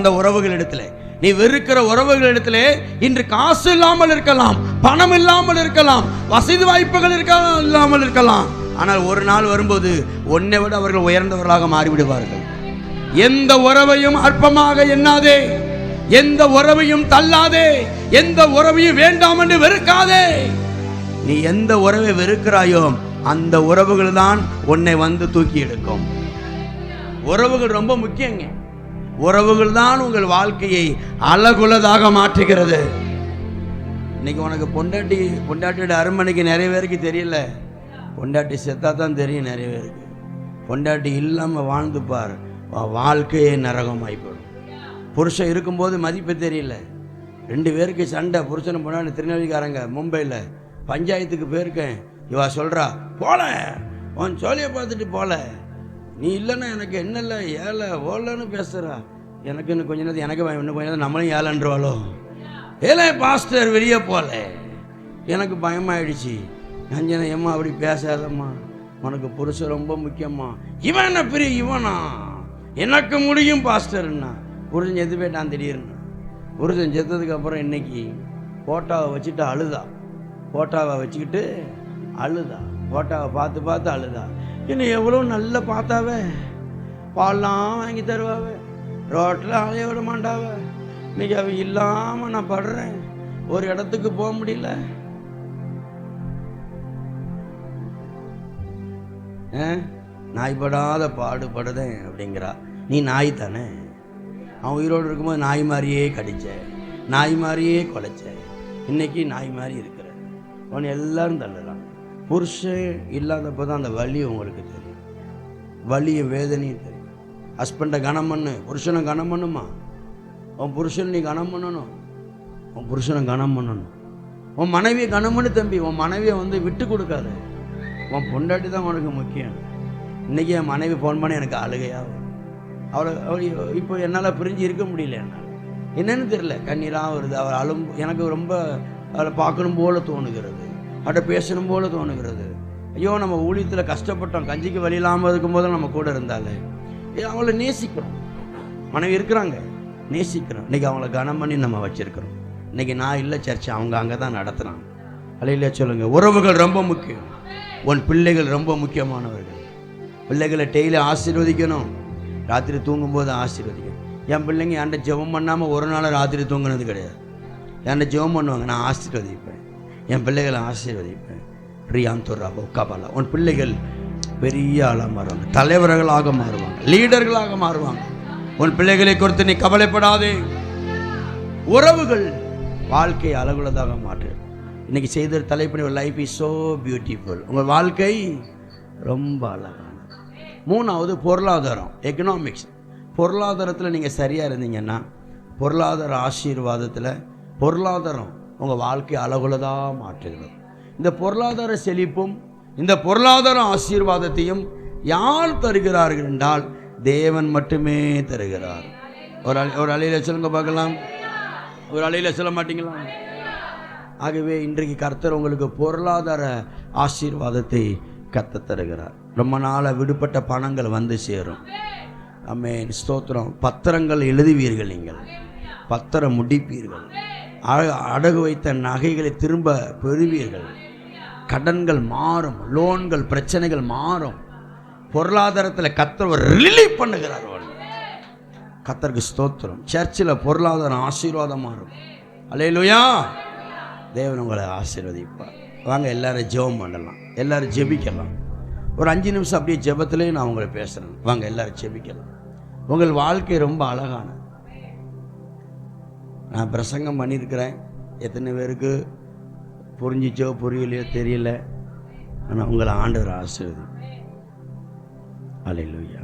அந்த உறவுகள் இடத்துல. நீ வெறுக்கிற உறவுகள் இடத்துல இன்று காசு இல்லாமல் இருக்கலாம், பணம் இல்லாமல் இருக்கலாம், வசதி வாய்ப்புகள் இல்லாமல் இருக்கலாம். ஆனால் ஒரு நாள் வரும்போது உன்னை விட அவர்கள் உயர்ந்தவர்களாக மாறிவிடுவார்கள். எந்த உறவையும் அற்பமாக எண்ணாதே, எந்த உறவையும் தள்ளாதே, எந்த உறவையும் வேண்டாம் என்று வெறுக்காதே. நீ எந்த உறவை வெறுக்கிறாயோ அந்த உறவுகள் தான் உன்னை வந்து தூக்கி எடுக்கும். உறவுகள் ரொம்ப முக்கியங்க. உறவுகள் தான் உங்கள் வாழ்க்கையை அழகுள்ளதாக மாற்றுகிறது. இன்னைக்கு உனக்கு பொண்டாட்டியோட அருமனைக்கு நிறைய பேருக்கு தெரியல. பொண்டாட்டி செத்தா தான் தெரியும் நிறைய பேருக்கு. பொண்டாட்டி இல்லாமல் வாழ்ந்து பார், வாழ்க்கையே நரகமாய்ப்படும். புருஷன் இருக்கும்போது மதிப்பு தெரியல. 2 பேருக்கு சண்டை, புருஷனை பொண்டாட்டி. திருநெல்வேலிக்காரங்க மும்பையில் பஞ்சாயத்துக்கு போயிருக்கேன். இவா சொல்கிறா, போல உன் சோழியை பார்த்துட்டு போல, நீ இல்லைன்னா எனக்கு என்ன இல்லை ஏழை ஓலன்னு பேசுகிறா. எனக்கு இன்னும் கொஞ்ச நேரத்தில் எனக்கு இன்னும் கொஞ்ச நேரம் நம்மளும் ஏழைன்றவாளோ. ஏழை பாஸ்டர் வெளியே போல, எனக்கு பயமாயிடுச்சு. நஞ்சனை ஏம்மா அப்படி பேசாதம்மா, உனக்கு புருஷன் ரொம்ப முக்கியம்மா. இவன் என்ன பெரிய இவனா, எனக்கு முடியும் பாஸ்டர்னா. புருஷன் செத்து போயிட்டான் திடீர்னு. புருஷன் செத்ததுக்கு அப்புறம் இன்னைக்கு போட்டோவை வச்சுட்டு அழுதா. போட்டோவை வச்சுக்கிட்டு அழுதா. போட்டோவை பார்த்து பார்த்து அழுதா. இன்னும் எவ்வளோ நல்ல பார்த்தாவே, பால்லாம் வாங்கி தருவாவே, ரோட்டில் அலைய விட மாட்டாவே. இன்னைக்கு அவ இல்லாமல் நான் படுறேன், ஒரு இடத்துக்கு போக முடியல. நாய்படாத பாடுபடுதேன் அப்படிங்கிறா. நீ நாய் தானே, அவன் உயிரோடு இருக்கும்போது நாய் மாதிரியே கடிச்ச, நாய் மாதிரியே கொலைச்ச, இன்னைக்கு நாய் மாதிரி இருக்கிற. அவன் எல்லாரும் தள்ளலாம். புருஷன் இல்லாதப்போ தான் அந்த வலி உங்களுக்கு தெரியும், வலியும் வேதனையும் தெரியும். ஹஸ்பண்டை கனம் பண்ணு, புருஷனை கனம் பண்ணுமா. உன் புருஷன் நீ கனம் பண்ணணும், உன் புருஷனை கனம் பண்ணணும். உன் மனைவியை கனம் பண்ணு தம்பி. உன் மனைவியை விட்டு கொடுக்காது. உன் பொண்டாட்டி தான் உனக்கு முக்கியம். இன்றைக்கி என் மனைவி ஃபோன் பண்ணி எனக்கு அழுகையாகும். அவள் இப்போ என்னால் பிரிஞ்சு இருக்க முடியல. என்னால் என்னன்னு தெரியல, கண்ணீராக வருது. அவள் எனக்கு ரொம்ப அவளை பார்க்கணும் போல தோணுகிறது, அவட்ட பேசணும் போல தோணுகிறது. ஐயோ, நம்ம ஊழியத்தில் கஷ்டப்பட்டோம், கஞ்சிக்கு வழி இல்லாமல் இருக்கும்போது நம்ம கூட இருந்தாலே அவளை நேசிக்கிறோம். மனைவி இருக்கிறாங்க, நேசிக்கிறோம். இன்றைக்கி அவங்கள கனம் பண்ணி நம்ம வச்சுருக்கிறோம். இன்றைக்கி நான் இல்லை சர்ச்சை, அவங்க அங்கே தான் நடத்துகிறாங்க. அல்லையில சொல்லுங்கள். உறவுகள் ரொம்ப முக்கியம். உன் பிள்ளைகள் ரொம்ப முக்கியமானவர்கள். பிள்ளைகளை டெய்லி ஆசீர்வதிக்கணும். ராத்திரி தூங்கும்போது ஆசீர்வதிக்கணும். என் பிள்ளைங்க என்கிட்ட ஜெபம் பண்ணாமல் ஒரு நாள் ராத்திரி தூங்கினது கிடையாது. என்கிட்ட ஜெபம் பண்ணுவாங்க, நான் ஆசீர்வதிப்பேன். என் பிள்ளைகளை ஆசீர்வதிப்பேன். ரியாந்தோரா பொக்காபாலா. உன் பிள்ளைகள் பெரிய ஆளாக மாறுவாங்க, தலைவர்களாக மாறுவாங்க, லீடர்களாக மாறுவாங்க. உன் பிள்ளைகளை குறித்து நீ கவலைப்படாதே. உறவுகள் வாழ்க்கை அழகுள்ளதாக மாற்று. இன்னைக்கு செய்த தலைப்பு லைஃப் இஸ் ஸோ பியூட்டிஃபுல். உங்கள் வாழ்க்கை ரொம்ப அழகானது. 3வது பொருளாதாரம், எக்கனாமிக்ஸ். பொருளாதாரத்தில் நீங்கள் சரியாக இருந்தீங்கன்னா, பொருளாதார ஆசீர்வாதத்தில் பொருளாதாரம் உங்கள் வாழ்க்கை அழகுள்ளதாக மாற்றுகிறது. இந்த பொருளாதார செழிப்பும் இந்த பொருளாதார ஆசீர்வாதத்தையும் யார் தருகிறார்கள் என்றால் தேவன் மட்டுமே தருகிறார். ஒரு அலையில் சொல்லுங்க பார்க்கலாம். ஒரு அலையில் சொல்ல மாட்டீங்களா? ஆகவே இன்றைக்கு கர்த்தர் உங்களுக்கு பொருளாதார ஆசீர்வாதத்தை கத்த தருகிறார். ரொம்ப நாளாக விடுபட்ட பணங்கள் வந்து சேரும். ஆமென், ஸ்தோத்திரம். பத்திரங்கள் எழுதுவீர்கள், நீங்கள் பத்திரம் முடிப்பீர்கள். அடகு வைத்த நகைகளை திரும்ப பெறுவீர்கள். கடன்கள் மாறும், லோன்கள் பிரச்சனைகள் மாறும். பொருளாதாரத்தில் கர்த்தர் ஒரு ரிலீஃப் பண்ணுகிறார். கர்த்தருக்கு ஸ்தோத்திரம். சர்ச்சில் பொருளாதாரம் ஆசீர்வாதம் மாறும். அல்லேலூயா. தேவன் உங்களை ஆசீர்வதிப்பார். வாங்க எல்லாரும் ஜெபம் பண்ணலாம், எல்லாரும் ஜெபிக்கலாம். ஒரு 5 நிமிஷம் அப்படியே ஜெபத்திலே நான் உங்களை பேசுகிறேன். வாங்க எல்லாரும் ஜெபிக்கலாம். உங்கள் வாழ்க்கை ரொம்ப அழகான. நான் பிரசங்கம் பண்ணியிருக்கிறேன், எத்தனை பேருக்கு புரிஞ்சிச்சோ புரியலையோ தெரியல. ஆனால் உங்களை ஆண்டவர் ஆசீர்வதி. Hallelujah.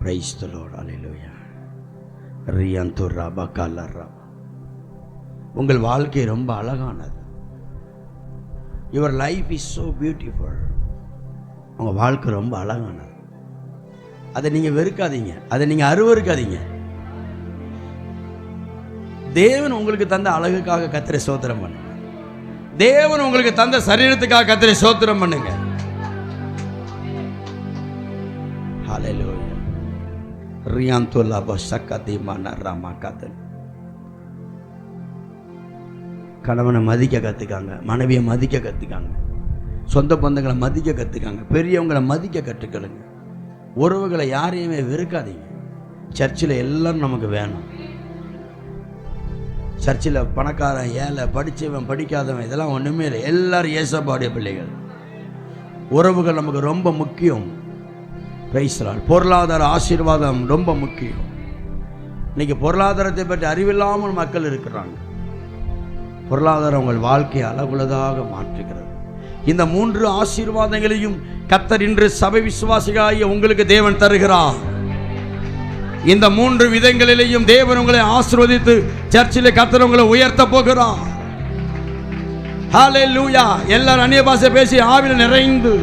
Praise the lord. Hallelujah. ரியாந்தோரா பகாலரா. உங்கள் வாழ்க்கை ரொம்ப அழகானது. Your life is so beautiful. உங்கள் வாழ்க்கை ரொம்ப அழகானது. அதை நீங்கள் வெறுக்காதீங்க, அதை நீங்கள் அருவருக்காதீங்க. தேவன் உங்களுக்கு தந்த அழகுக்காக கர்த்தரை ஸ்தோத்திரம் பண்ணுங்க. தேவன் உங்களுக்கு தந்த சரீரத்துக்காக கர்த்தரை ஸ்தோத்திரம் பண்ணுங்க. ஹல்லேலூயா. ரியாந்தோலா பஷக்கதி மனரமா கதன். கணவனை மதிக்க கற்றுக்காங்க, மனைவியை மதிக்க கற்றுக்காங்க. சொந்த பந்தங்களை மதிக்க கற்றுக்காங்க, பெரியவங்களை மதிக்க கற்றுக்கலுங்க, உறவுகளை யாரையுமே வெறுக்காதீங்க. சர்ச்சில் எல்லாரும் நமக்கு வேணும். சர்ச்சில் பணக்காரன் ஏழை படித்தவன் படிக்காதவன் இதெல்லாம் ஒன்றுமே இல்லை, எல்லாரும் ஏசப்பாடைய பிள்ளைகள். உறவுகள் நமக்கு ரொம்ப முக்கியம். பிரைஸ்லால். பொருளாதார ஆசீர்வாதம் ரொம்ப முக்கியம். இன்னைக்கு பொருளாதாரத்தை பற்றி அறிவில்லாமல் மக்கள் இருக்கிறாங்க. பொருளாதாரம் உங்கள் வாழ்க்கையை அழகுள்ளதாக மாற்றுகிறது. இந்த 3 ஆசீர்வாதங்களையும் கர்த்தர் இன்று சபை விசுவாசிகளாகிய உங்களுக்கு தேவன் தருகிறார். இந்த 3 விதங்களிலேயும் தேவன் உங்களை ஆசீர்வதித்து சர்ச்சில் கர்த்தர் உங்களை உயர்த்த போகிறார். ஹல்லேலூயா. எல்லாரும் அந்நிய பாஷை பேசி ஆவியில் நிறைந்து